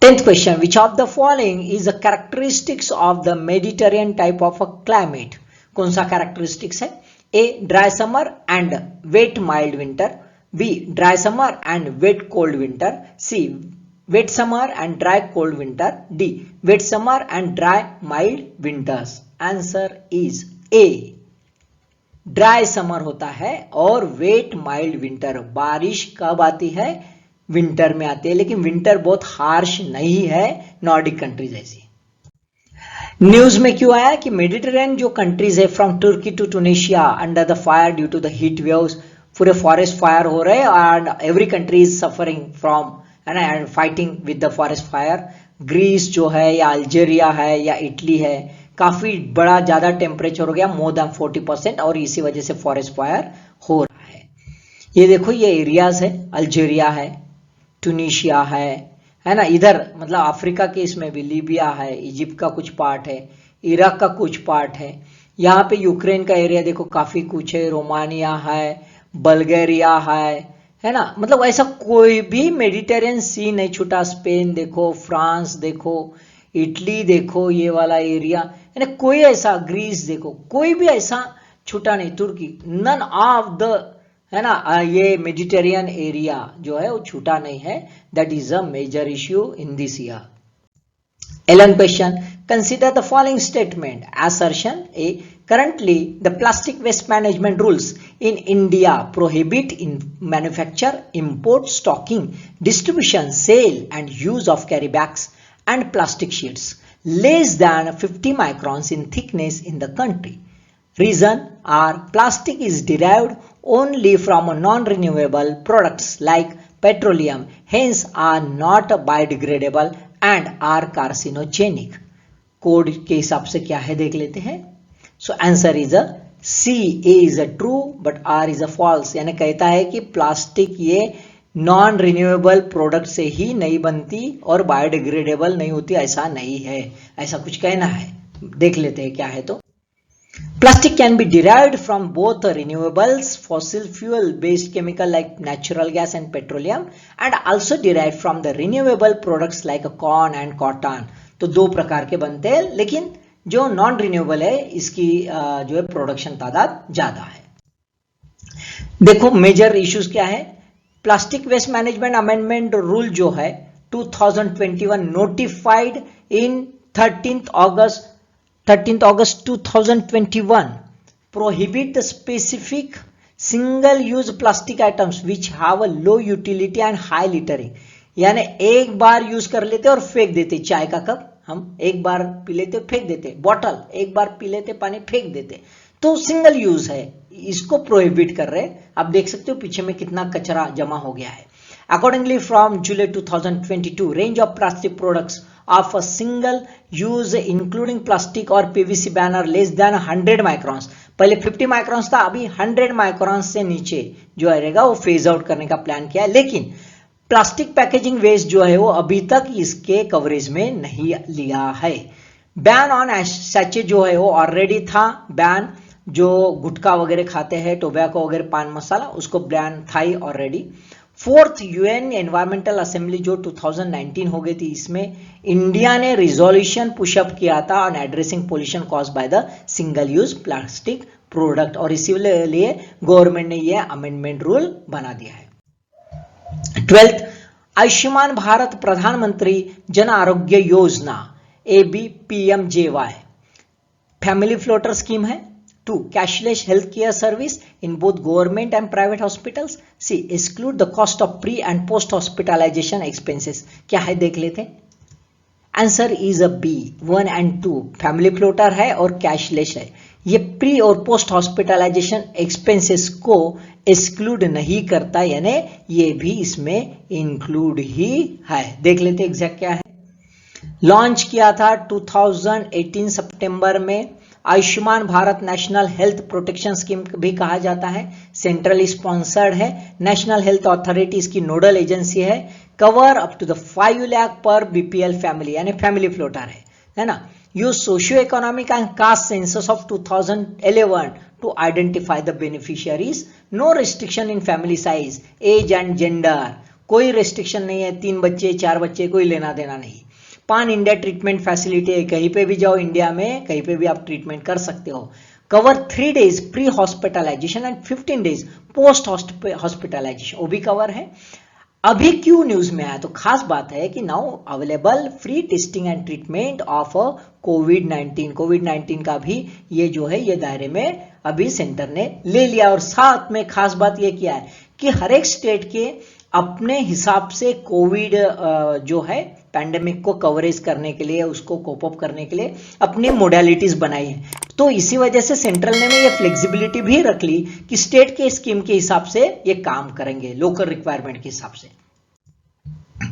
10th question, which of the following is the characteristics of the Mediterranean type of a climate. कौन सा कैरेक्टरिस्टिक्स है, A dry summer and wet mild winter, B dry summer and wet cold winter, C wet summer and dry cold winter, D wet summer and dry mild winters. Answer is A, dry summer होता है और wait mild winter. बारिश कब आती है, winter में आती है, लेकिन विंटर बहुत हार्श नहीं है नॉर्डिक कंट्रीज जैसी। न्यूज में क्यों आया कि मेडिटेरियन जो कंट्रीज है from Turkey to Tunisia under the fire due to the heat waves, पूरे फॉरेस्ट फायर हो रहे हैं and every country is suffering from and fighting with the forest fire. Greece जो है या अल्जीरिया है या इटली है, काफी बड़ा ज्यादा टेम्परेचर हो गया मोर देन 40%, और इसी वजह से फॉरेस्ट फायर हो रहा है। ये देखो ये एरियाज है, अल्जीरिया है, ट्यूनीशिया है ना, इधर मतलब अफ्रीका के इसमें भी लीबिया है, इजिप्ट का कुछ पार्ट है, इराक का कुछ पार्ट है, यहाँ पे यूक्रेन का एरिया देखो काफी कुछ है, रोमानिया है, बल्गेरिया है ना, मतलब ऐसा कोई भी मेडिटेरियन सी नहीं छूटा। स्पेन देखो, फ्रांस देखो, इटली देखो, ये वाला एरिया, यानी कोई ऐसा, ग्रीस देखो, कोई भी ऐसा छूटा नहीं, तुर्की, नन ऑफ द है ना, ये मेडिटेरियन एरिया जो है वो छूटा नहीं है, that is a major issue in this year. 11th question, consider the following statement. Assertion A, currently the plastic waste management rules in India prohibit in manufacture, import, stocking, distribution, sale and use of carry bags and plastic sheets less than 50 microns in thickness in the country. Reason are plastic is derived only from non-renewable products like petroleum, hence are not biodegradable and are carcinogenic. Code के हिसाब से क्या है देख लेते हैं। So answer is a C, A is a true but R is a false, यानी कहता है कि प्लास्टिक ये नॉन रिन्यूएबल प्रोडक्ट से ही नहीं बनती और बायोडिग्रेडेबल नहीं होती, ऐसा नहीं है, ऐसा कुछ कहना है। देख लेते हैं क्या है। तो plastic can be derived from both renewables, fossil fuel based chemical like natural gas and petroleum, and also derived from the renewable products like corn and cotton. तो दो प्रकार के बनते हैं, लेकिन जो नॉन रिन्यूएबल है इसकी जो है प्रोडक्शन तादाद ज्यादा है। देखो मेजर इश्यूज क्या है। Plastic waste management amendment rule जो है 2021 notified in 13th August 2021 prohibit the specific single-use plastic items which have a low utility and high littering. यानी एक बार यूज कर लेते और फेंक देते, चाय का कप हम एक बार पी लेते फेंक देते, बॉटल एक बार पी लेते पानी फेंक देते, तो सिंगल यूज है, इसको प्रोहिबिट कर रहे। आप देख सकते हो पीछे में कितना कचरा जमा हो गया है। Accordingly, from July 2022, range of plastic products of a single use including plastic or PVC banner less than 100 microns, पहले 50 माइक्रॉन्स था, अभी 100 माइक्रॉन्स से नीचे जो रहेगा वो फेज आउट करने का प्लान किया है। लेकिन प्लास्टिक पैकेजिंग वेस्ट जो है वो अभी तक इसके कवरेज में नहीं लिया है। बैन ऑन सैचे जो है वो ऑलरेडी था, बैन जो गुटखा वगैरह खाते हैं, टोबैको वगैरह, पान मसाला, उसको बैन था ही already. Fourth UN environmental assembly जो 2019 हो गई थी, इसमें इंडिया ने रिजोल्यूशन पुशअप किया था on addressing pollution caused by the single use plastic product, और इसीलिए गवर्नमेंट ने ये अमेंडमेंट रूल बना दिया है। 12th, आयुष्मान भारत प्रधानमंत्री Jan Arogya Yojana ABPMJY family floater scheme है। 2, cashless healthcare service in both government and private hospitals. C, exclude the cost of pre and post hospitalization expenses. क्या है देख लेते हैं। Answer is A B, 1 and 2 family floater है और cashless है। ये प्री और पोस्ट हॉस्पिटलाइजेशन एक्सपेंसेस को एक्सक्लूड नहीं करता, यानी ये भी इसमें इंक्लूड ही है। देख लेते एग्जैक्ट क्या है। लॉन्च किया था 2018 सितंबर में। Ayushman Bharat national health protection scheme भी कहा जाता है, सेंट्रल स्पॉन्सर्ड है, नेशनल हेल्थ अथॉरिटी इसकी नोडल एजेंसी है, cover up to the 5 lakh per BPL family, यानी फैमिली फ्लोटर है ना। Use socio economic and caste census of 2011 to identify the beneficiaries, no restriction in family size, age and gender, कोई restriction नहीं है, 3 बच्चे 4 बच्चे कोई लेना देना नहीं। पान इंडिया ट्रीटमेंट फैसिलिटी है, कहीं पे भी जाओ इंडिया में कहीं पे भी आप ट्रीटमेंट कर सकते हो। Cover 3 days pre hospitalization and 15 days post hospitalization, वो भी कवर है। अभी क्यों न्यूज में आया, तो खास बात है कि now available free testing and treatment of कोविड-19 का भी ये जो है ये दायरे में अभी सेंटर ने ले लिया। और साथ में खास बात ये किया है कि हर एक स्टेट के अपने हिसाब से कोविड जो है पैंडेमिक को कवरेज करने के लिए, उसको कोप अप करने के लिए अपनी मोडालिटीज बनाई है। तो इसी वजह से सेंट्रल ने ये फ्लेक्सिबिलिटी भी रख ली कि स्टेट के स्कीम के हिसाब से ये काम करेंगे, लोकल रिक्वायरमेंट के हिसाब से।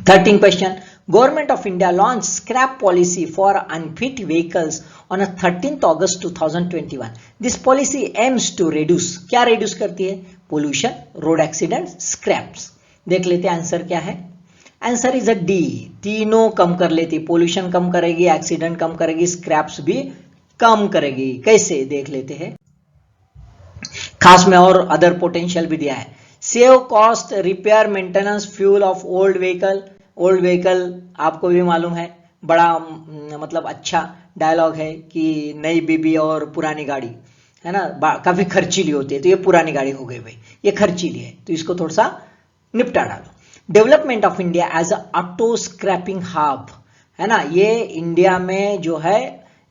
13 question, government of India launch scrap policy for unfit vehicles on 13th August 2021. This policy aims to reduce, क्या रिड्यूस करती है? Pollution, road accident, scraps. देख लेते हैं आंसर क्या है। आंसर इज अ डी, तीनों कम कर लेती, पोल्यूशन कम करेगी, एक्सीडेंट कम करेगी, स्क्रैप्स भी कम करेगी। कैसे देख लेते हैं। खास में और अदर पोटेंशियल भी दिया है। Save cost, repair, maintenance, fuel of old vehicle. Old vehicle आपको भी मालूम है, बड़ा मतलब अच्छा डायलॉग है कि नई बीबी और पुरानी गाड़ी, है ना, काफी खर्चीली होती है, तो ये पुरानी गाड़ी हो गई भाई, ये खर्चीली है, तो इसको थोड़ा सा निपटा डालो। Development of India as a auto scrapping hub, है ना, ये इंडिया में जो है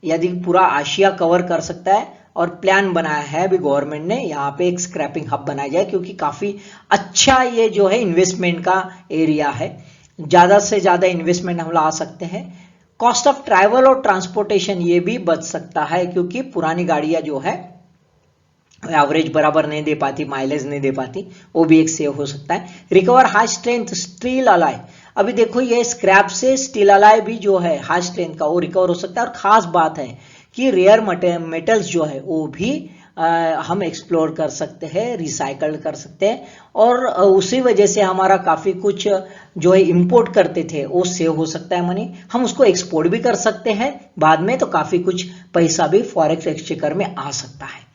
यदि पूरा आशिया कवर कर सकता है, और प्लान बनाया है अभी गवर्नमेंट ने, यहाँ पे एक स्क्रैपिंग हब बनाया जाए, क्योंकि काफी अच्छा ये जो है इन्वेस्टमेंट का एरिया है, ज्यादा से ज्यादा इन्वेस्टमेंट हम ला सकते हैं। कॉस्ट ऑफ ट्रैवल और ट्रांसपोर्टेशन ये भी बच सकता है, क्योंकि पुरानी गाड़ियां जो है एवरेज बराबर नहीं दे पाती, माइलेज नहीं दे पाती, वो भी एक सेव हो सकता है। रिकवर हाई स्ट्रेंथ स्टील अलाय, अभी देखो ये स्क्रैप से स्टील अलाय भी जो है हाई स्ट्रेंथ का वो रिकवर हो सकता है। और खास बात है कि रेयर मेटल्स जो है वो भी हम एक्सप्लोर कर सकते हैं, रिसाइकल कर सकते हैं, और उसी वजह से हमारा काफी कुछ जो है इंपोर्ट करते थे वो सेव हो सकता है मनी, हम उसको एक्सपोर्ट भी कर सकते हैं बाद में, तो काफी कुछ पैसा भी फॉरेक्स एक्सचेंज में आ सकता है।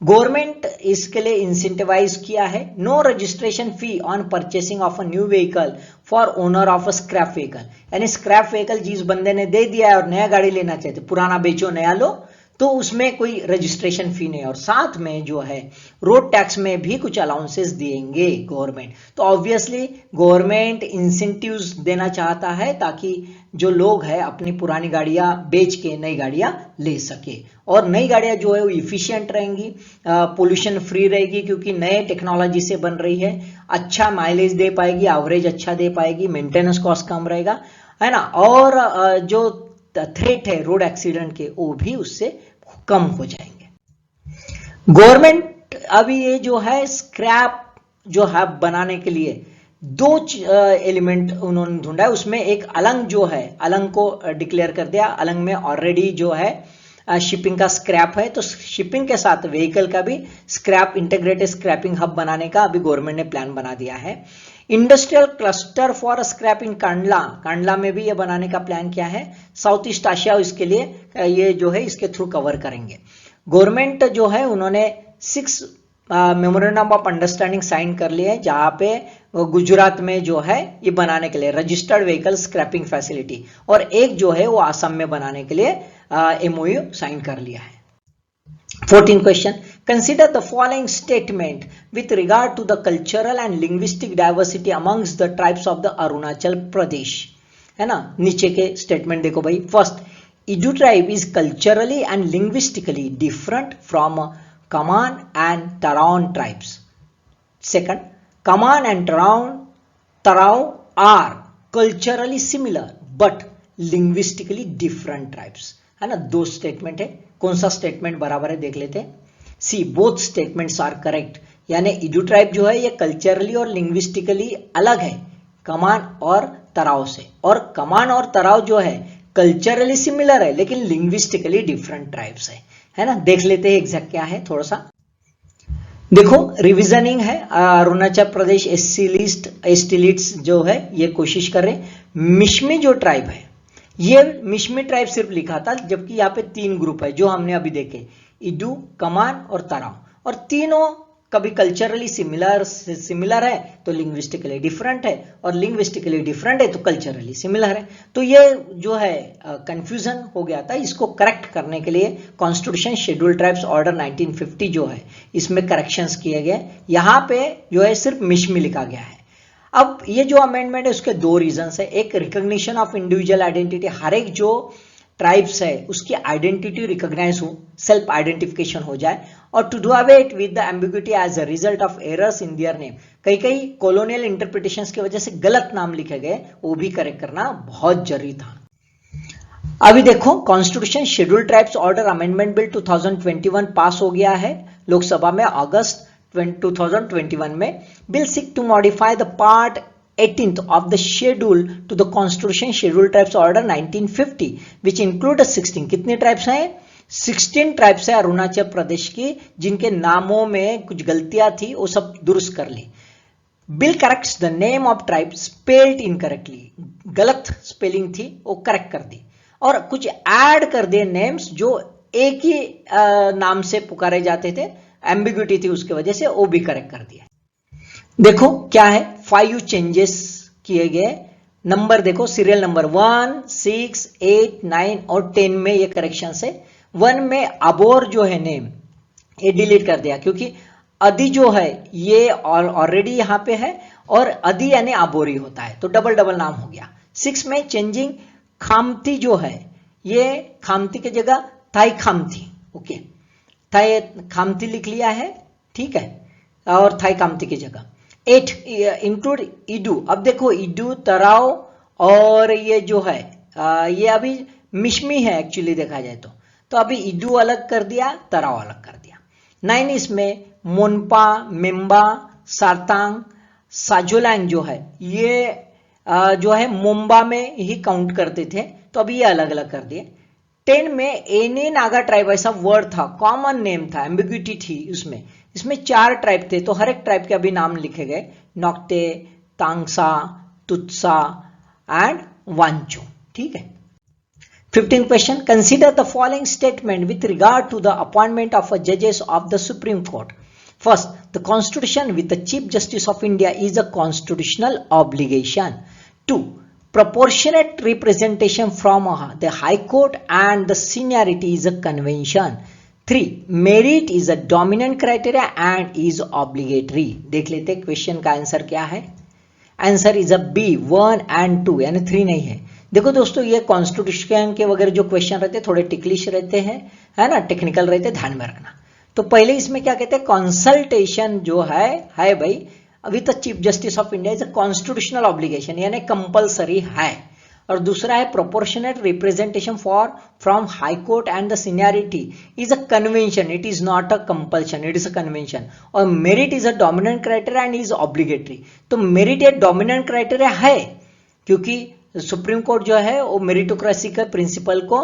गवर्नमेंट इसके लिए इंसेंटिवाइज किया है, no registration fee on purchasing of a new vehicle for owner of a scrap vehicle, यानी स्क्रैप व्हीकल जिस बंदे ने दे दिया है और नया गाड़ी लेना चाहते, पुराना बेचो नया लो, तो उसमें कोई रजिस्ट्रेशन फी नहीं, और साथ में जो है रोड टैक्स में भी कुछ अलाउंसेस देंगे गवर्नमेंट। तो ऑब्वियसली गवर्नमेंट इंसेंटिव्स देना चाहता है ताकि जो लोग है अपनी पुरानी गाड़ियां बेच के नई गाड़ियां ले सके, और नई गाड़ियां जो है वो इफिशिएंट रहेंगी, पोल्यूशन फ्री रहेगी, क्योंकि नए टेक्नोलॉजी से बन रही है, अच्छा माइलेज दे पाएगी, एवरेज अच्छा दे पाएगी, मेंटेनेंस कॉस्ट कम रहेगा, है ना, और जो थ्रेट है रोड एक्सीडेंट के वो भी उससे कम हो जाएंगे। गवर्नमेंट अभी ये जो है स्क्रैप जो है बनाने के लिए दो एलिमेंट उन्होंने ढूंढा है, उसमें एक अलंग जो है, अलंग को डिक्लेयर कर दिया, अलंग में ऑलरेडी जो है शिपिंग का स्क्रैप है, तो शिपिंग के साथ व्हीकल का भी स्क्रैप इंटीग्रेटेड स्क्रैपिंग हब बनाने का अभी गवर्नमेंट ने प्लान बना दिया है। इंडस्ट्रियल क्लस्टर फॉर स्क्रैप इन कांडला, कांडला में भी ये बनाने का प्लान किया है, साउथ ईस्ट एशिया इसके लिए ये जो है इसके थ्रू कवर करेंगे। गवर्नमेंट जो है उन्होंने 6 मेमोरेंडम ऑफ अंडरस्टैंडिंग साइन कर लिए हैं, जहां पे गुजरात में जो है ये बनाने के लिए रजिस्टर्ड व्हीकल स्क्रैपिंग फैसिलिटी, और एक जो है वो आसाम में बनाने के लिए एमओयू साइन कर लिया है। 14 question, consider the following statement with regard to the cultural and linguistic diversity amongst the tribes of the Arunachal Pradesh, है ना, नीचे के स्टेटमेंट देखो भाई। First, Idu tribe is culturally and linguistically different from Kaman and Taraon tribes. Second, Kaman and Taraon are culturally similar but linguistically different tribes, है ना, दो statement है, कौन सा स्टेटमेंट बराबर है देख लेते हैं। C both statements are correct, यानी इडू ट्राइब जो है ये कल्चरली और लिंग्विस्टिकली अलग है कमान और तराव से, और कमान और तराव जो है कल्चरली सिमिलर है लेकिन लिंग्विस्टिकली डिफरेंट ट्राइब्स है ना। देख लेते हैं एग्जैक्ट क्या है, थोड़ा सा देखो, रिविजनिंग है। अरुणाचल प्रदेश एससी लिस्ट जो है ये कोशिश कर रहे हैं। मिश्मी जो ट्राइब है, ये मिश्मी ट्राइब सिर्फ लिखा था, जबकि यहाँ पे 3 ग्रुप है जो हमने अभी देखे, इडू, कमान और तराव, और तीनों कभी कल्चरली सिमिलर है तो लिंग्विस्टिकली डिफरेंट है, और लिंग्विस्टिकली डिफरेंट है तो कल्चरली सिमिलर है। तो ये जो है कंफ्यूजन हो गया था, इसको करेक्ट करने के लिए कॉन्स्टिट्यूशन शेड्यूल ट्राइब्स ऑर्डर 1950 जो है इसमें करेक्शंस किए गए। यहाँ पे जो है सिर्फ मिश्मी लिखा गया है। अब ये जो अमेंडमेंट है उसके 2 रीजंस है, एक रिकॉग्निशन ऑफ इंडिविजुअल आइडेंटिटी, हर एक जो ट्राइब्स है उसकी आइडेंटिटी रिकॉग्नाइज हो, सेल्फ आइडेंटिफिकेशन हो जाए, और to do away it with the ambiguity as a result of errors in their name, कई कॉलोनियल इंटरप्रिटेशंस की वजह से गलत नाम लिखे गए, वो भी करेक्ट करना बहुत जरूरी था। अभी देखो, constitution schedule tribes order amendment bill 2021 pass हो गया है लोकसभा में अगस्त 2021 में। Bill seek to modify the part 18th of the schedule to the constitution schedule tribes order 1950 which include 16, कितने ट्राइब्स हैं, 16 ट्राइब्स है अरुणाचल प्रदेश की, जिनके नामों में कुछ गलतियां थी वो सब दुरुस्त कर ली। Bill corrects the name of tribe spelled incorrectly, गलत स्पेलिंग थी वो करेक्ट कर दी, और कुछ ऐड कर दिए नेम्स जो एक ही नाम से पुकारे जाते थे, एम्बिग्युइटी थी उसकी वजह से, वो भी करेक्ट कर दिया। देखो क्या है, 5 चेंजेस किए गए। नंबर देखो, सीरियल नंबर 1, 6, 8, 9 और 10 में ये करेक्शन है। 1 में अबोर जो है नेम ये डिलीट कर दिया क्योंकि अधि जो है ये ऑलरेडी यहाँ पे है और अधि यानी आबोरी होता है, तो डबल डबल नाम हो गया। 6 में चेंजिंग खामती जो है, ये खामती की जगह थाई खामती, ओके, थाई खामती लिख लिया है, ठीक है, और थाई खामती की जगह। 8 इंक्लूड इडू। अब देखो इडू, तराव और ये जो है ये अभी मिशमी है एक्चुअली देखा जाए तो अभी इडू अलग कर दिया, तराव अलग कर दिया। 9 इसमें मोनपा, मेम्बा, सारतांग, साजोलैंग जो है ये जो है मोम्बा में ही काउंट करते थे, तो अभी ये अलग अलग कर दिए। 10 में एने नागा ट्राइब ऐसा वर्ड था, कॉमन नेम था, एम्बिग्यूटी थी उसमें, इसमें 4 ट्राइब थे, तो हर एक ट्राइब के अभी नाम लिखे गए, नॉक्टे, तांगसा, तुत्सा एंड वांचो, ठीक है। 15 question, consider the following statement with regard to the appointment of a judges of the Supreme Court. First, the Constitution with the Chief Justice of India is a constitutional obligation. 2, proportionate representation from the High Court and the seniority is a convention. 3, merit is a dominant criteria and is obligatory. देख लेते question का answer क्या है। Answer is A B, 1 and 2, यानी 3 नहीं है। देखो दोस्तों ये कॉन्स्टिट्यूशन के वगैरह जो क्वेश्चन रहते हैं थोड़े टिकलिश रहते हैं, है ना, टेक्निकल रहते हैं, ध्यान में रखना। तो पहले इसमें क्या कहते हैं, कंसल्टेशन जो है भाई with the chief justice of India is a constitutional obligation, यानी कंपलसरी है। और दूसरा है proportionate representation for from high court and the seniority is a convention, it is not a compulsion, it is a convention. और merit is a dominant criteria and is obligatory. तो merit एक dominant criteria है क्योंकि supreme court जो है वो meritocracy के principal को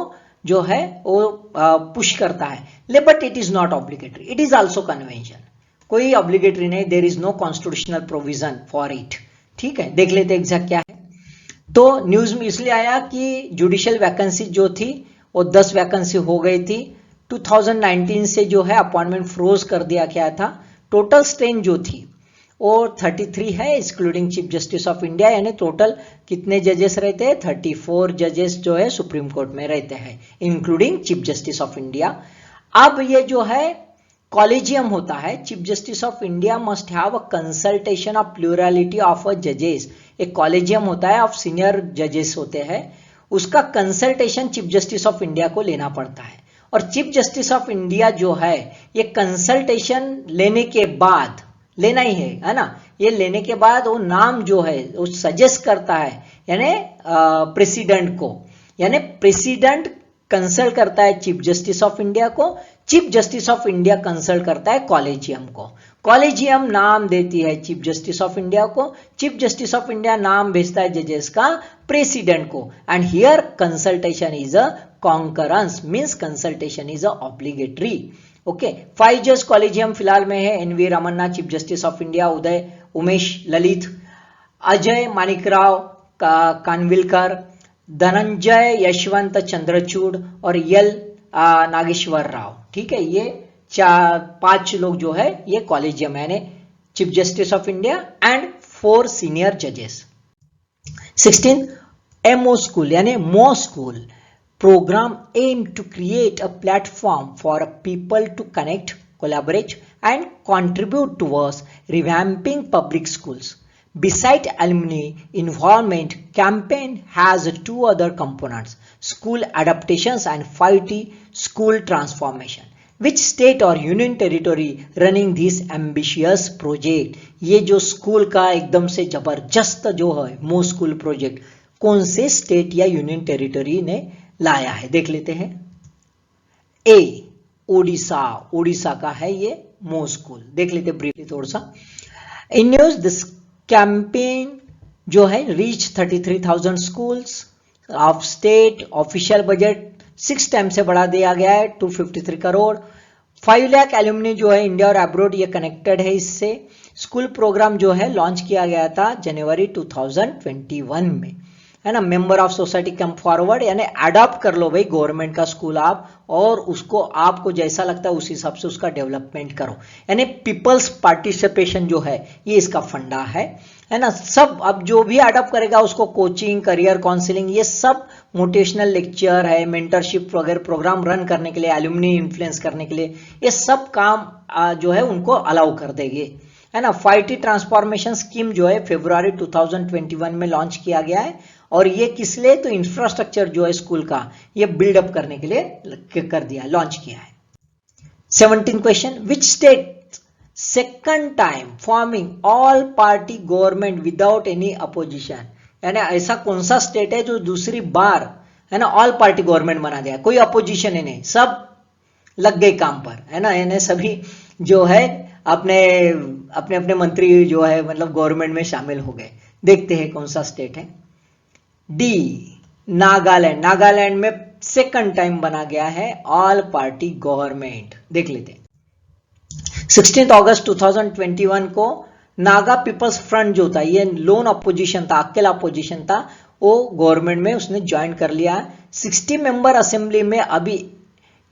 जो है वो पुश करता है, but it is not obligatory, it is also convention, कोई ऑब्लिगेटरी नहीं, there is no constitutional provision for it, ठीक है। देख लेते एग्जैक्ट क्या है। तो न्यूज में इसलिए आया कि जुडिशियल वैकेंसी जो थी वो 10 वैकेंसी हो गई थी। 2019 से जो है अपॉइंटमेंट फ्रोज कर दिया गया था। टोटल स्ट्रेंथ जो थी वो 33 है excluding chief justice of India, यानी टोटल कितने जजेस रहते हैं, 34 जजेस जो है सुप्रीम कोर्ट में रहते हैं including chief justice of India. अब ये जो है कॉलेजियम होता है, chief justice of India must have a consultation of plurality of a जजेस। एक कॉलेजियम होता है ऑफ सीनियर जजेस होते हैं, उसका consultation chief justice of India को लेना पड़ता है। और चीफ जस्टिस ऑफ इंडिया जो है ये कंसल्टेशन लेने के बाद, लेना ही है ना, ये लेने के बाद वो नाम जो है वो सजेस्ट करता है यानी प्रेसिडेंट को, यानी प्रेसिडेंट कंसल्ट करता है चीफ जस्टिस ऑफ इंडिया को, chief justice of India consult करता है कॉलेजियम को, कॉलेजियम नाम देती है चीफ जस्टिस ऑफ इंडिया को, चीफ जस्टिस ऑफ इंडिया नाम भेजता है जजेस का प्रेसिडेंट को, and here consultation is a concurrence, means consultation is a obligatory. Okay, 5 जज कॉलेजियम फिलहाल में है, N V Ramana chief justice of India, Uday Umesh Lalit, Ajay Manikrao Khanwilkar, Dhananjaya Yashwant Chandrachud और यल नागेश्वर राव, ठीक है। ये 5 लोग जो है ये कॉलेजियम यानी chief justice of India and 4 senior जजेस। 16 एमओ स्कूल यानी मो school program aim to create a platform for people to connect, collaborate and contribute towards revamping public schools. Besides alumni involvement, campaign has 2 other components, school adaptations and 5T school transformation. Which state or union territory running this ambitious project? ये जो school का एकदम से जबरदस्त जो है मो school project कौन से स्टेट या यूनियन टेरिटरी ने लाया है, देख लेते हैं। ए ओडिशा, ओडिशा का है ये मो स्कूल, देख लेते ब्रीफली थोड़ा सा। इन न्यूज दिस कैंपेन जो है reach 33,000 schools of state, official budget 6 time से बढ़ा दिया गया है 253 करोड़। 5 लाख एल्यूमनी जो है इंडिया और अब्रॉड ये कनेक्टेड है इससे। स्कूल प्रोग्राम जो है लॉन्च किया गया था जनवरी 2021 में, है ना। Member of society come forward यानी अडॉप्ट कर लो भाई गवर्नमेंट का स्कूल आप, और उसको आपको जैसा लगता है उस हिसाब से उसका डेवलपमेंट करो, यानी पीपल्स पार्टिसिपेशन जो है ये इसका फंडा है ना। सब अब जो भी अडॉप्ट करेगा उसको कोचिंग, करियर काउंसलिंग ये सब मोटिवेशनल लेक्चर है, मेंटरशिप वगैरह प्रोग्राम रन करने के लिए, एल्यूमिनी इन्फ्लुएंस करने के लिए, ये सब काम जो है उनको अलाउ कर देंगे, है ना। 5T ट्रांसफॉर्मेशन स्कीम जो है फरवरी 2021 में लॉन्च किया गया है, और ये किस लिए, तो इंफ्रास्ट्रक्चर जो है स्कूल का ये बिल्डअप करने के लिए कर दिया, लॉन्च किया है। 17 question, which state second time forming all party government without any opposition, यानी ऐसा कौन सा स्टेट है जो दूसरी बार, है ना, ऑल पार्टी गवर्नमेंट बना दिया, कोई अपोजिशन ही नहीं, सब लग गए काम पर, है ना, यानी सभी जो है अपने अपने मंत्री जो है मतलब गवर्नमेंट में शामिल हो गए। देखते हैं कौन सा स्टेट है। डी, नागालैंड। नागालैंड में सेकंड टाइम बना गया है ऑल पार्टी गवर्नमेंट। देख लेते हैं। 16 अगस्त 2021 को नागा पीपल्स फ्रंट जो था, ये लोन अपोजिशन था, अकेला अपोजिशन था, वो गवर्नमेंट में उसने ज्वाइन कर लिया। 60 मेंबर असेंबली में अभी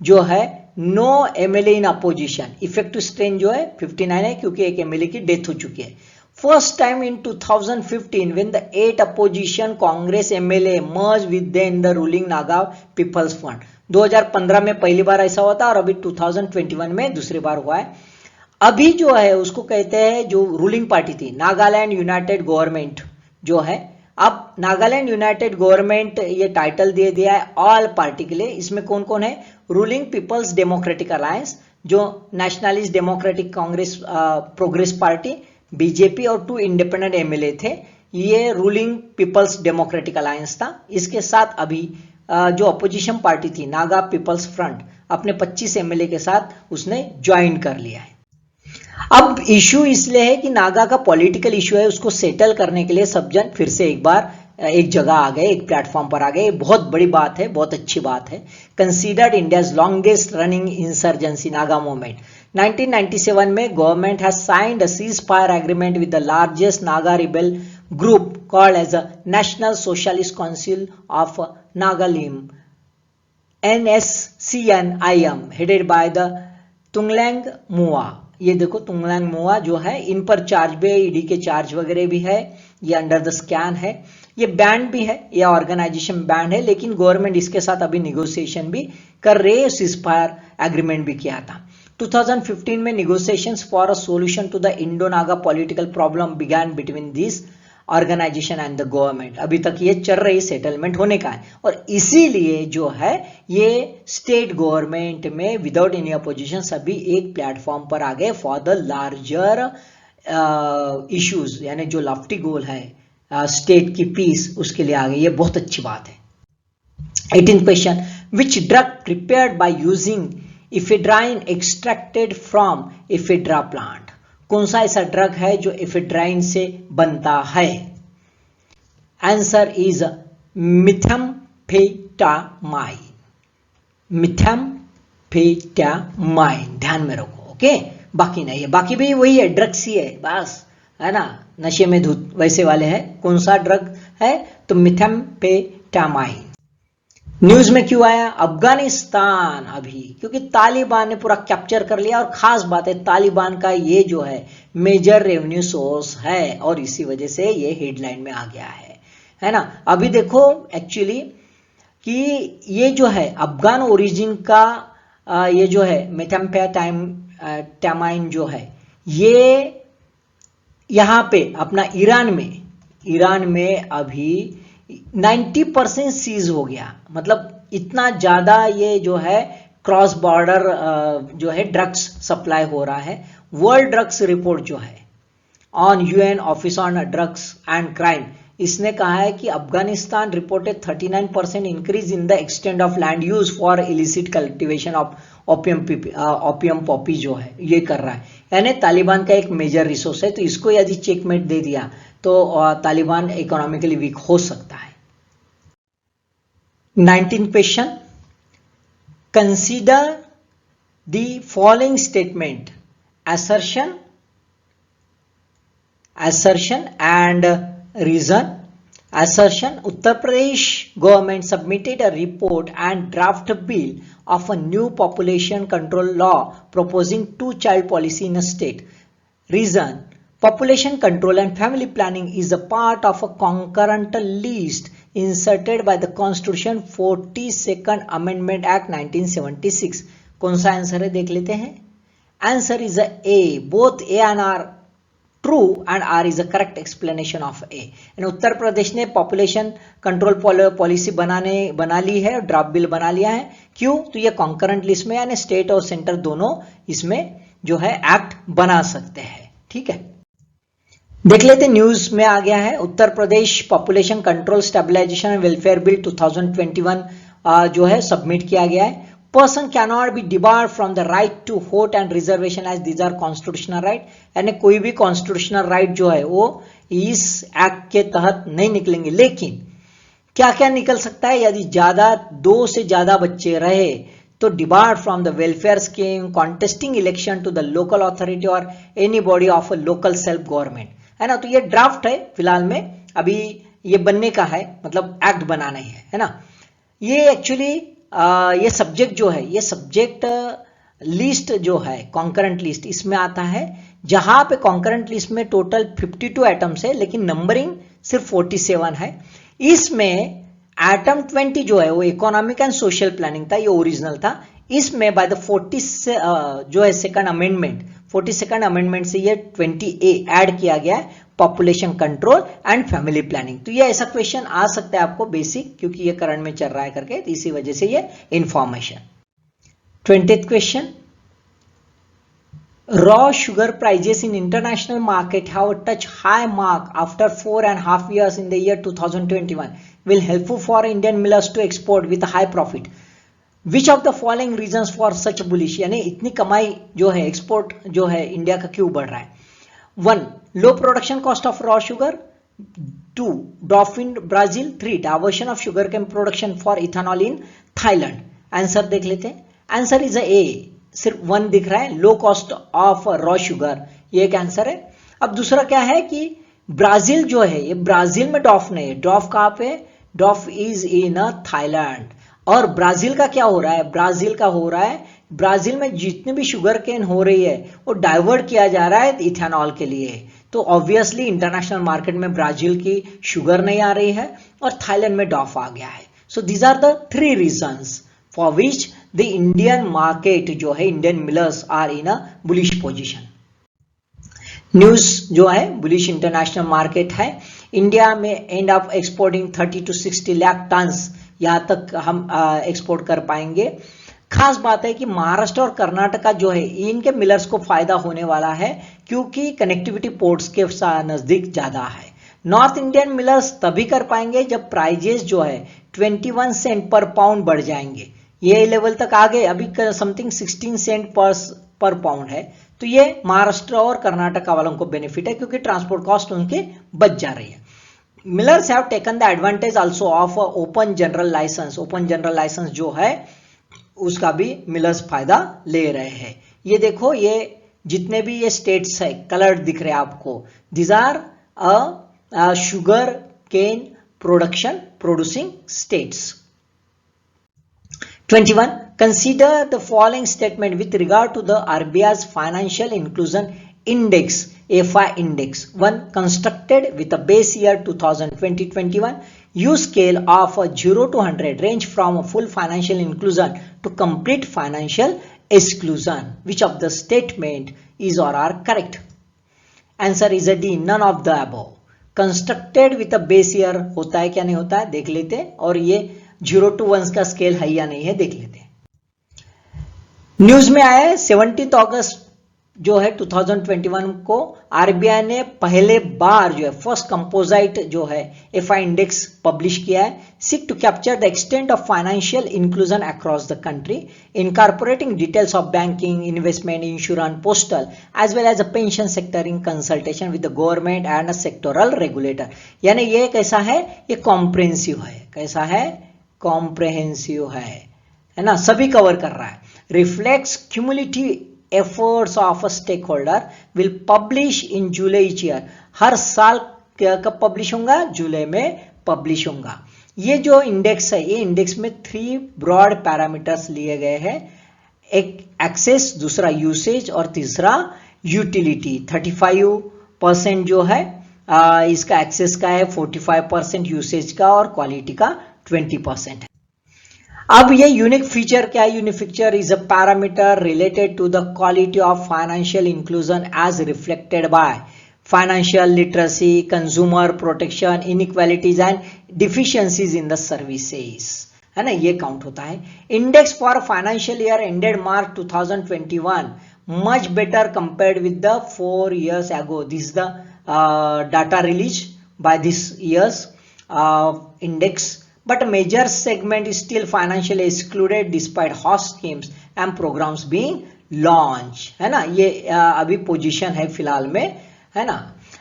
जो है no MLA in opposition, effective strength जो है 59 है, क्योंकि एक एमएलए की डेथ हो चुकी है। First time in 2015 when the 8 opposition Congress MLA merged with them the ruling Naga People's Front। 2015 में पहली बार ऐसा हुआ था, और अभी 2021 में दूसरी बार हुआ है। अभी जो है उसको कहते हैं, जो रूलिंग पार्टी थी नागालैंड यूनाइटेड गवर्नमेंट जो है, अब नागालैंड यूनाइटेड गवर्नमेंट ये टाइटल दे दिया है ऑल पार्टी के लिए। इसमें कौन कौन है, रूलिंग पीपल्स डेमोक्रेटिक अलायंस, जो nationalist democratic Congress progress party, BJP, और 2 इंडिपेंडेंट एमएलए थे। ये रूलिंग पीपल्स डेमोक्रेटिक अलायंस था। इसके साथ अभी जो अपोजिशन पार्टी थी नागा पीपल्स फ्रंट, अपने 25 एमएलए के साथ उसने ज्वाइन कर लिया है। अब इशू इसलिए है कि नागा का पॉलिटिकल इशू है, उसको सेटल करने के लिए सब जन फिर से एक बार एक जगह आ गए, एक प्लेटफॉर्म पर आ गए। बहुत बड़ी बात है, बहुत अच्छी बात है। Considered India's longest running insurgency Naga movement. 1997 में government has signed a cease fire agreement with the largest Naga rebel group called as a national socialist council of Nagalim, NSCNIM, headed by the Thuingaleng Muivah. ये देखो तुंगलैंग मुआ जो है, इन पर चार्ज भी है, ईडी के चार्ज वगैरह भी है, ये अंडर द स्कैन है। ये बैंड भी है, ये ऑर्गेनाइजेशन बैंड है, लेकिन गवर्नमेंट इसके साथ अभी निगोशिएशन भी कर रही है, सीज फायर एग्रीमेंट भी किया था। 2015 में negotiations for a solution to the Indo Naga political problem began between this organization and the government. अभी तक ये चल रही, सेटलमेंट होने का है, और इसीलिए जो है ये स्टेट गवर्नमेंट में विदाउट एनी अपोजिशन सभी एक प्लेटफॉर्म पर आ गए फॉर द लार्जर इश्यूज, यानी जो लॉफ्टी गोल है स्टेट की पीस, उसके लिए आ गए। ये बहुत अच्छी बात है। 18th question, which drug prepared by using ephedrine extracted from ephedra plant. कौन सा ऐसा ड्रग है जो इफेड्राइन से बनता है? Answer is मिथाम्फेटामाइन। मिथाम्फेटामाइन, ध्यान में रखो, ओके। बाकी नहीं है, बाकी भी वही है, ड्रग्स ही है बस, है ना, नशे में धुत वैसे वाले हैं। कौन सा ड्रग है? तो मिथाम्फेटामाइन। न्यूज में क्यों आया? अफगानिस्तान अभी, क्योंकि तालिबान ने पूरा कैप्चर कर लिया, और खास बात है तालिबान का ये जो है मेजर रेवेन्यू सोर्स है, और इसी वजह से ये हेडलाइन में आ गया है ना। अभी देखो एक्चुअली कि ये जो है अफगान ओरिजिन का ये जो है मेथाम्फेटामाइन जो है, ये यहां पे अपना ईरान में अभी 90% सीज हो गया। मतलब इतना ज्यादा ये जो है क्रॉस बॉर्डर जो है ड्रग्स सप्लाई हो रहा है। वर्ल्ड ड्रग्स रिपोर्ट जो है on UN office on drugs and crime, इसने कहा है कि Afghanistan reported 39% increase in the extent of land use for illicit cultivation of opium Poppy जो है ये कर रहा है। यानी तालिबान का एक मेजर रिसोर्स है, तो इसको यदि चेकमेट दे दिया तो तालिबान इकोनॉमिकली वीक हो सकता है। 19th question, consider the following statement assertion and reason. Assertion: Uttar Pradesh government submitted a report and draft bill of a new population control law proposing two-child policy in a state. Reason: population control and family planning is a part of a concurrent list inserted by the constitution 42nd amendment act 1976। कौन सा answer है देख लेते हैं। Answer is A, both A and R true and R is a correct explanation of A. Uttar Pradesh ने population control policy बना ली है, draft bill बना लिया है। क्यों? तो ये कॉन्करेंट लिस्ट में यानी स्टेट और सेंटर दोनों इसमें जो है एक्ट बना सकते हैं। ठीक है, देख लेते न्यूज में आ गया है। Uttar Pradesh population control stabilization and welfare bill 2021 जो है सबमिट किया गया है। Person cannot be debarred from the right to vote and reservation as these are constitutional right, यानी कोई भी कॉन्स्टिट्यूशनल राइट जो है वो इस एक्ट के तहत नहीं निकलेंगे। लेकिन क्या क्या निकल सकता है? यदि ज्यादा 2 से ज्यादा बच्चे रहे तो debarred from the welfare scheme, contesting election to the local authority और any body of a local self government, है ना। तो ये ड्राफ्ट है फिलहाल में, अभी ये बनने का है, मतलब एक्ट बनाना है ना। ये एक्चुअली ये सब्जेक्ट जो है, ये सब्जेक्ट लिस्ट जो है कॉन्करेंट लिस्ट, इसमें आता है जहां पे कॉन्करेंट लिस्ट में टोटल 52 एटम्स है लेकिन नंबरिंग सिर्फ 47 है। इसमें एटम 20 जो है वो इकोनॉमिक एंड सोशल प्लानिंग था, ये ओरिजिनल था। इसमें by the 42nd amendment, 42nd amendment से ये 20A ऐड किया गया है, population control and family planning. तो ये ऐसा क्वेश्चन आ सकता है आपको बेसिक, क्योंकि ये करंट में चल रहा है करके, तो इसी वजह से ये information. 20th question, raw sugar prices in international market have touched high mark after 4.5 years in the year 2021 will helpful for Indian millers to export with a high profit. Which of the following reasons for such bullish, यानी इतनी कमाई जो है export जो है India का क्यों बढ़ रहा है? 1. Low production cost of raw sugar, 2. Drop in Brazil, 3. Diversion of sugar cane production for ethanol in Thailand. Answer देख लेते हैं। आंसर इज ए, सिर्फ 1 दिख रहा है, low cost of raw sugar, ये एक आंसर है। अब दूसरा क्या है कि ब्राजील जो है, ये ब्राजील में डॉफ नहीं है, डॉफ कहां पे? डॉफ इज इन थाईलैंड। और ब्राजील का क्या हो रहा है? ब्राजील का हो रहा है, ब्राजील में जितनी भी शुगर केन हो रही है वो डाइवर्ट किया जा रहा है इथेनॉल के लिए। तो ऑब्वियसली इंटरनेशनल मार्केट में ब्राजील की शुगर नहीं आ रही है और थाईलैंड में डॉफ आ गया है। So these are the 3 reasons for which the Indian market जो है, Indian millers are in a bullish position. News जो है, बुलिश इंटरनेशनल मार्केट है। इंडिया में end of exporting 30 to 60 lakh tons, यहां तक हम एक्सपोर्ट कर पाएंगे। खास बात है कि महाराष्ट्र और कर्नाटका जो है, इनके मिलर्स को फायदा होने वाला है क्योंकि कनेक्टिविटी पोर्ट्स के नजदीक ज्यादा है। नॉर्थ इंडियन मिलर्स तभी कर पाएंगे जब प्राइजेस जो है 21 सेंट पर पाउंड बढ़ जाएंगे। ये लेवल तक आ गए, अभी समथिंग 16 सेंट पर पाउंड है। तो ये महाराष्ट्र और कर्नाटका वालों को बेनिफिट है क्योंकि ट्रांसपोर्ट कॉस्ट उनके बच जा रही है। Millers have taken the advantage also of open general license. Open general license जो है उसका भी मिलर्स फायदा ले रहे हैं। ये देखो, ये जितने भी ये स्टेट्स है कलर्ड दिख रहे हैं आपको, these are sugar cane production producing states. 21. Consider the following statement with regard to the RBI's Financial Inclusion Index, FI Index. 1. Constructed with a base year 2020-21. Use scale of 0 to 100 range from full financial inclusion to complete financial exclusion. Which of the statement is or are correct? Answer is a D, none of the above. Constructed with a base year होता है क्या नहीं होता है देख लेते हैं, और ये 0 to 1 का स्केल है या नहीं है देख लेते हैं। न्यूज में आया है 17 अगस्त जो है 2021 को आरबीआई ने पहले बार जो है फर्स्ट कंपोजिट जो है एफआई इंडेक्स पब्लिश किया है। Seek to capture the extent of financial inclusion across the country, incorporating details of banking, investment, insurance, postal as well as a pension sector in consultation with the government and a sectoral regulator. यानी ये कैसा है? ये comprehensive है। कैसा है? Comprehensive है ना, सभी कवर कर रहा है। Reflects cumulative efforts of a stake holder, will publish in July each year. हर साल कब पब्लिश होगा? जुलाई में पब्लिश होगा। ये जो इंडेक्स है, ये इंडेक्स में 3 ब्रॉड पैरामीटर्स लिए गए हैं, एक एक्सेस, दूसरा यूसेज और तीसरा यूटिलिटी। 35% जो है इसका एक्सेस का है 45%, यूसेज का और क्वालिटी का 20% है। अब ये यूनिक फीचर क्या है? Unique feature is a parameter related to the quality of financial inclusion as reflected by financial literacy, consumer protection, inequalities and deficiencies in the services, है ना, ये काउंट होता है। Index for financial year ended March 2021 much better compared with the 4 years ago. This is the data released by this year's index, but a major segment is still financially excluded despite hot schemes and programs being launched, है ना। ये अभी position है फिलहाल में, है ना।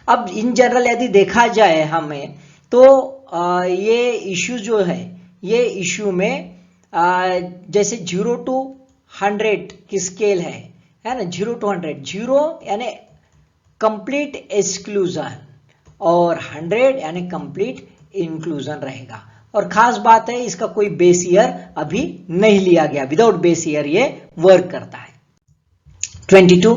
अब इन जनरल यदि देखा जाए हमें तो ये इश्यू जो है, ये इश्यू में जैसे 0 to 100 की स्केल है ना, 0 to 100, 0 यानी कंप्लीट एक्सक्लूजन और 100 यानी कंप्लीट इंक्लूजन रहेगा। और खास बात है इसका कोई बेस ईयर अभी नहीं लिया गया, विदाउट बेस ईयर ये वर्क करता है। 22,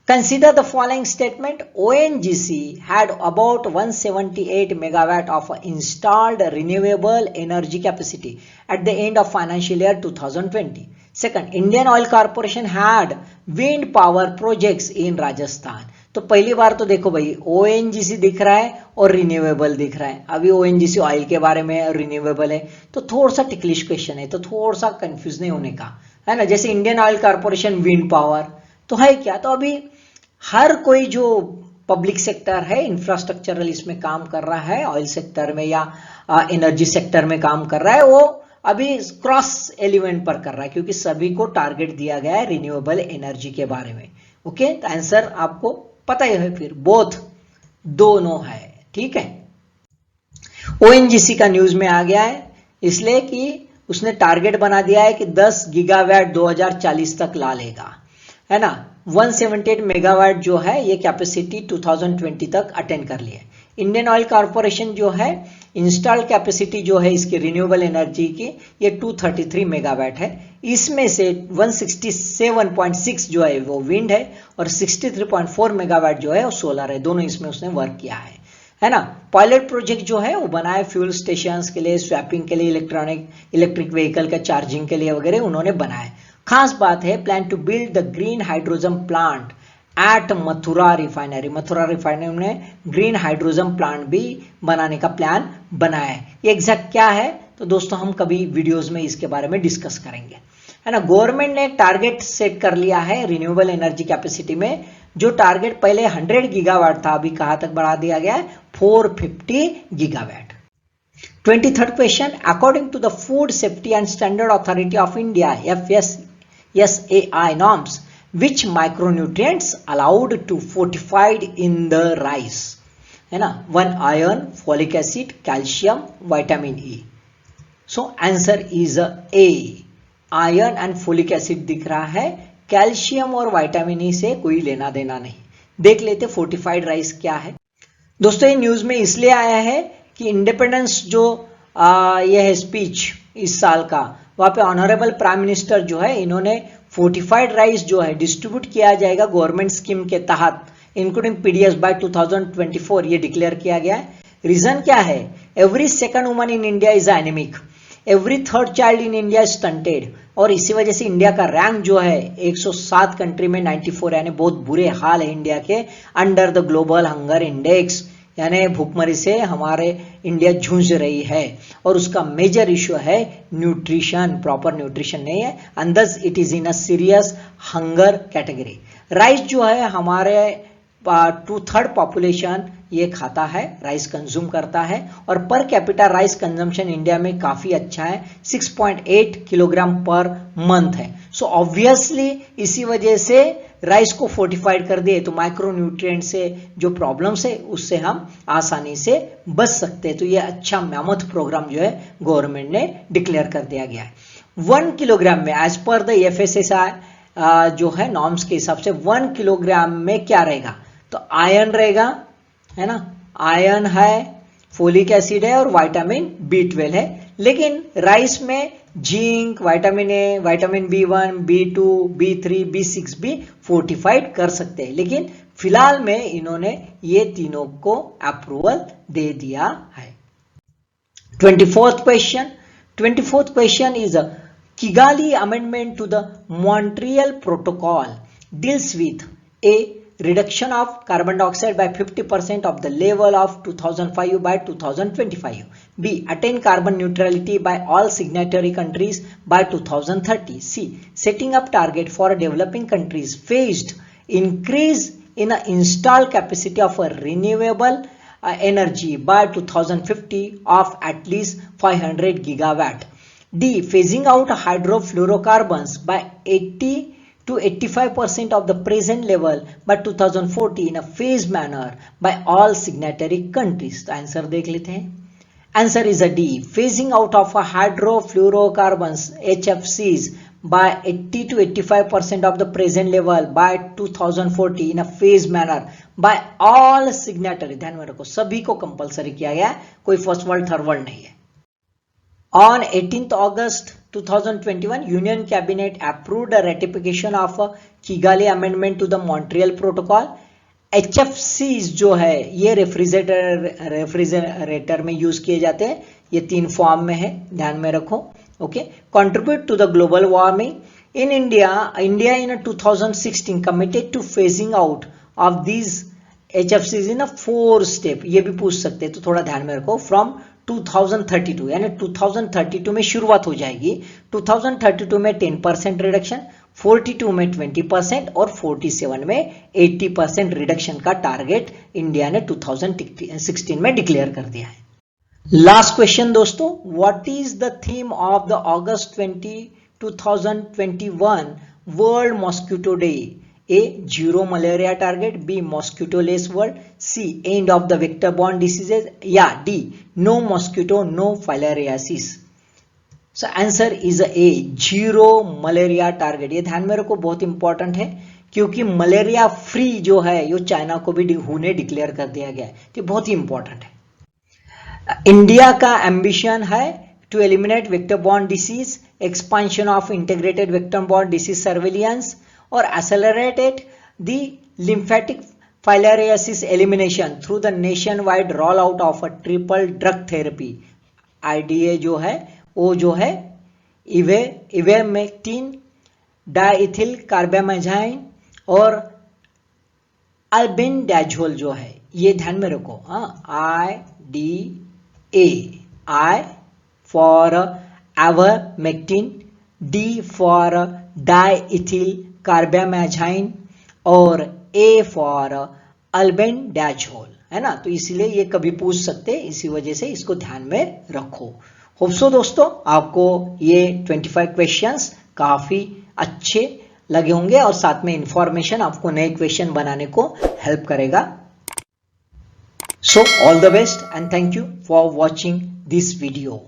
consider the following statement. ONGC had about 178 megawatt of installed renewable energy capacity at the end of financial year 2020. Second, Indian Oil Corporation had wind power projects in Rajasthan. तो पहली बार तो देखो भाई ONGC दिख रहा है और रिन्यूएबल दिख रहा है। अभी ONGC ऑयल के बारे में और रिन्यूएबल है, तो थोड़ा सा टिकलिश क्वेश्चन है, तो थोड़ा सा कंफ्यूज नहीं होने का, है ना। जैसे Indian oil corporation wind power तो है क्या, तो अभी हर कोई जो पब्लिक सेक्टर है इंफ्रास्ट्रक्चरल इसमें काम कर रहा है, ऑयल सेक्टर में या एनर्जी सेक्टर में काम कर रहा है, वो अभी क्रॉस एलिमेंट पर कर रहा है, क्योंकि सभी को टारगेट दिया गया है रिन्यूएबल एनर्जी के बारे में। ओके, तो आंसर आपको पता ही है, फिर बोथ दोनों है, ठीक है। ONGC का न्यूज में आ गया है इसलिए कि उसने टारगेट बना दिया है कि 10 गीगावाट 2040 तक ला लेगा, है ना। 178 मेगावाट जो है ये कैपेसिटी 2020 तक अटेंड कर लिया। इंडियन ऑयल कॉर्पोरेशन जो है इंस्टॉल्ड कैपेसिटी जो है इसकी रिन्यूएबल एनर्जी की ये 233 मेगावाट है। इसमें से 167.6 जो है वो विंड है और 63.4 मेगावाट जो है वो सोलर है। दोनों इसमें उसने वर्क किया है ना। पायलट प्रोजेक्ट जो है वो बनाए फ्यूल स्टेशंस के लिए, स्वैपिंग के लिए, इलेक्ट्रिक व्हीकल का चार्जिंग के लिए वगैरह उन्होंने बनाए। खास बात है plan to build the green hydrogen plant at Mathura refinery. Mathura refinery में ग्रीन हाइड्रोजन प्लांट भी बनाने का प्लान बनाया है। ये एग्जैक्ट क्या है तो दोस्तों हम कभी वीडियोस में इसके बारे में डिस्कस करेंगे, है ना। गवर्नमेंट ने टारगेट सेट कर लिया है रिन्यूएबल एनर्जी कैपेसिटी में। जो टारगेट पहले 100 गीगावाट था अभी कहां तक बढ़ा दिया गया है 450 gigawatt. 23rd question, according to the food safety and standard authority of India FSSAI norms, which micronutrients allowed to fortified in the rice, है ना। 1 iron, folic acid, calcium, vitamin E. So answer is A. Iron and folic acid दिख रहा है, calcium और vitamin E से कोई लेना देना नहीं। देख लेते फोर्टिफाइड राइस क्या है। दोस्तों ये न्यूज में इसलिए आया है कि इंडिपेंडेंस जो ये है स्पीच इस साल का, वहां पे ऑनरेबल प्राइम मिनिस्टर जो है इन्होंने फोर्टिफाइड राइस जो है डिस्ट्रीब्यूट किया जाएगा गवर्नमेंट स्कीम के तहत इंक्लूडिंग पीडीएस बाय 2024 ये डिक्लेयर किया गया है। रीजन क्या है, every second woman in India is anaemic, every third child in India stunted, और इसी वजह से इंडिया का रैंक जो है 107 कंट्री में 94 यानी बहुत बुरे हाल है इंडिया के under the global hunger index, यानी भूखमरी से हमारे इंडिया जूझ रही है और उसका मेजर इश्यू है न्यूट्रिशन, प्रॉपर न्यूट्रिशन नहीं है, अंदर it is in a serious hunger category. Rice जो है हमारे 2/3 पॉपुलेशन ये खाता है, राइस कंज्यूम करता है, और per capita rice consumption India में काफी अच्छा है, 6.8 किलोग्राम पर मंथ है। सो ऑब्वियसली इसी वजह से राइस को फोर्टिफाइड कर दिए तो माइक्रो न्यूट्रिएंट से जो प्रॉब्लम्स है उससे हम आसानी से बच सकते हैं। तो ये अच्छा मैमथ प्रोग्राम जो है गवर्नमेंट ने डिक्लेयर कर दिया गया है। 1 किलोग्राम में एज पर द FSSAI जो है नॉर्म्स के हिसाब से 1 किलोग्राम में क्या रहेगा तो आयरन रहेगा, है ना, आयरन है, फोलिक एसिड है और विटामिन B12 है। लेकिन राइस में zinc, vitamin A, vitamin B1, B2, B3, B6 भी फोर्टिफाइड कर सकते हैं, लेकिन फिलहाल में इन्होंने ये तीनों को अप्रूवल दे दिया है। 24th question is a Kigali Amendment to the Montreal Protocol deals with a reduction of carbon dioxide by 50% of the level of 2005 by 2025. B. Attain carbon neutrality by all signatory countries by 2030. C. Setting up target for developing countries phased increase in a installed capacity of a renewable energy by 2050 of at least 500 gigawatt. D. Phasing out hydrofluorocarbons by 80 to 85% of the present level by 2040 in a phased manner by all signatory countries. तो answer देख लेते हैं। Answer is a D. Phasing out of hydrofluorocarbons HFCs by 80 to 85% of the present level by 2040 in a phased manner by all signatory. ध्यान में रखो, सभी को compulsory किया गया, कोई फर्स्ट वर्ल्ड थर्ड वर्ल्ड नहीं है। On 18th August 2021, Union Cabinet approved a ratification of a Kigali Amendment to the Montreal Protocol. HFCs जो है ये रेफ्रिजरेटर में यूज किए जाते हैं, ये 3 फॉर्म में है, ध्यान में रखो। Okay, contribute to the global warming in India in 2016 committed to phasing out of these HFCs इन 4 स्टेप। ये भी पूछ सकते हैं, तो थोड़ा ध्यान में रखो। फ्रॉम 2032 यानी 2032 में शुरुआत हो जाएगी। 2032 में 10% रिडक्शन, 42 में 20% और 47 में 80% रिडक्शन का टारगेट इंडिया ने 2016 में डिक्लेयर कर दिया है। लास्ट क्वेश्चन दोस्तों, what is the theme of the August 2021 world mosquito day? A. Zero malaria target. B. Mosquito less world. C. End of the vector borne diseases. या D. No mosquito, no filariasis. So answer is A. Zero malaria target. ये ध्यान में रखो, बहुत important है, क्योंकि malaria free जो है ये चाइना को भी WHO ने डिक्लेयर कर दिया गया है, तो बहुत ही इंपॉर्टेंट है। इंडिया का एम्बिशन है to eliminate vector borne disease, expansion of integrated vector borne disease surveillance और accelerated the lymphatic filariasis elimination through the nationwide rollout of a triple drug therapy. IDA जो है वो जो है इवेमेक्टिन, डाइथिल कार्बामेजाइन और अल्बेंडाजोल जो है, ये ध्यान में रखो। IDA, I for ivermectin, D for diethyl कार्बामेजाइन और A फॉर अल्बेंडाजोल, है ना। तो इसलिए ये कभी पूछ सकते हैं, इसी वजह से इसको ध्यान में रखो। होप सो दोस्तों आपको ये 25 क्वेश्चंस काफी अच्छे लगे होंगे और साथ में इंफॉर्मेशन आपको नए क्वेश्चन बनाने को हेल्प करेगा। So all the best and thank you for watching this video.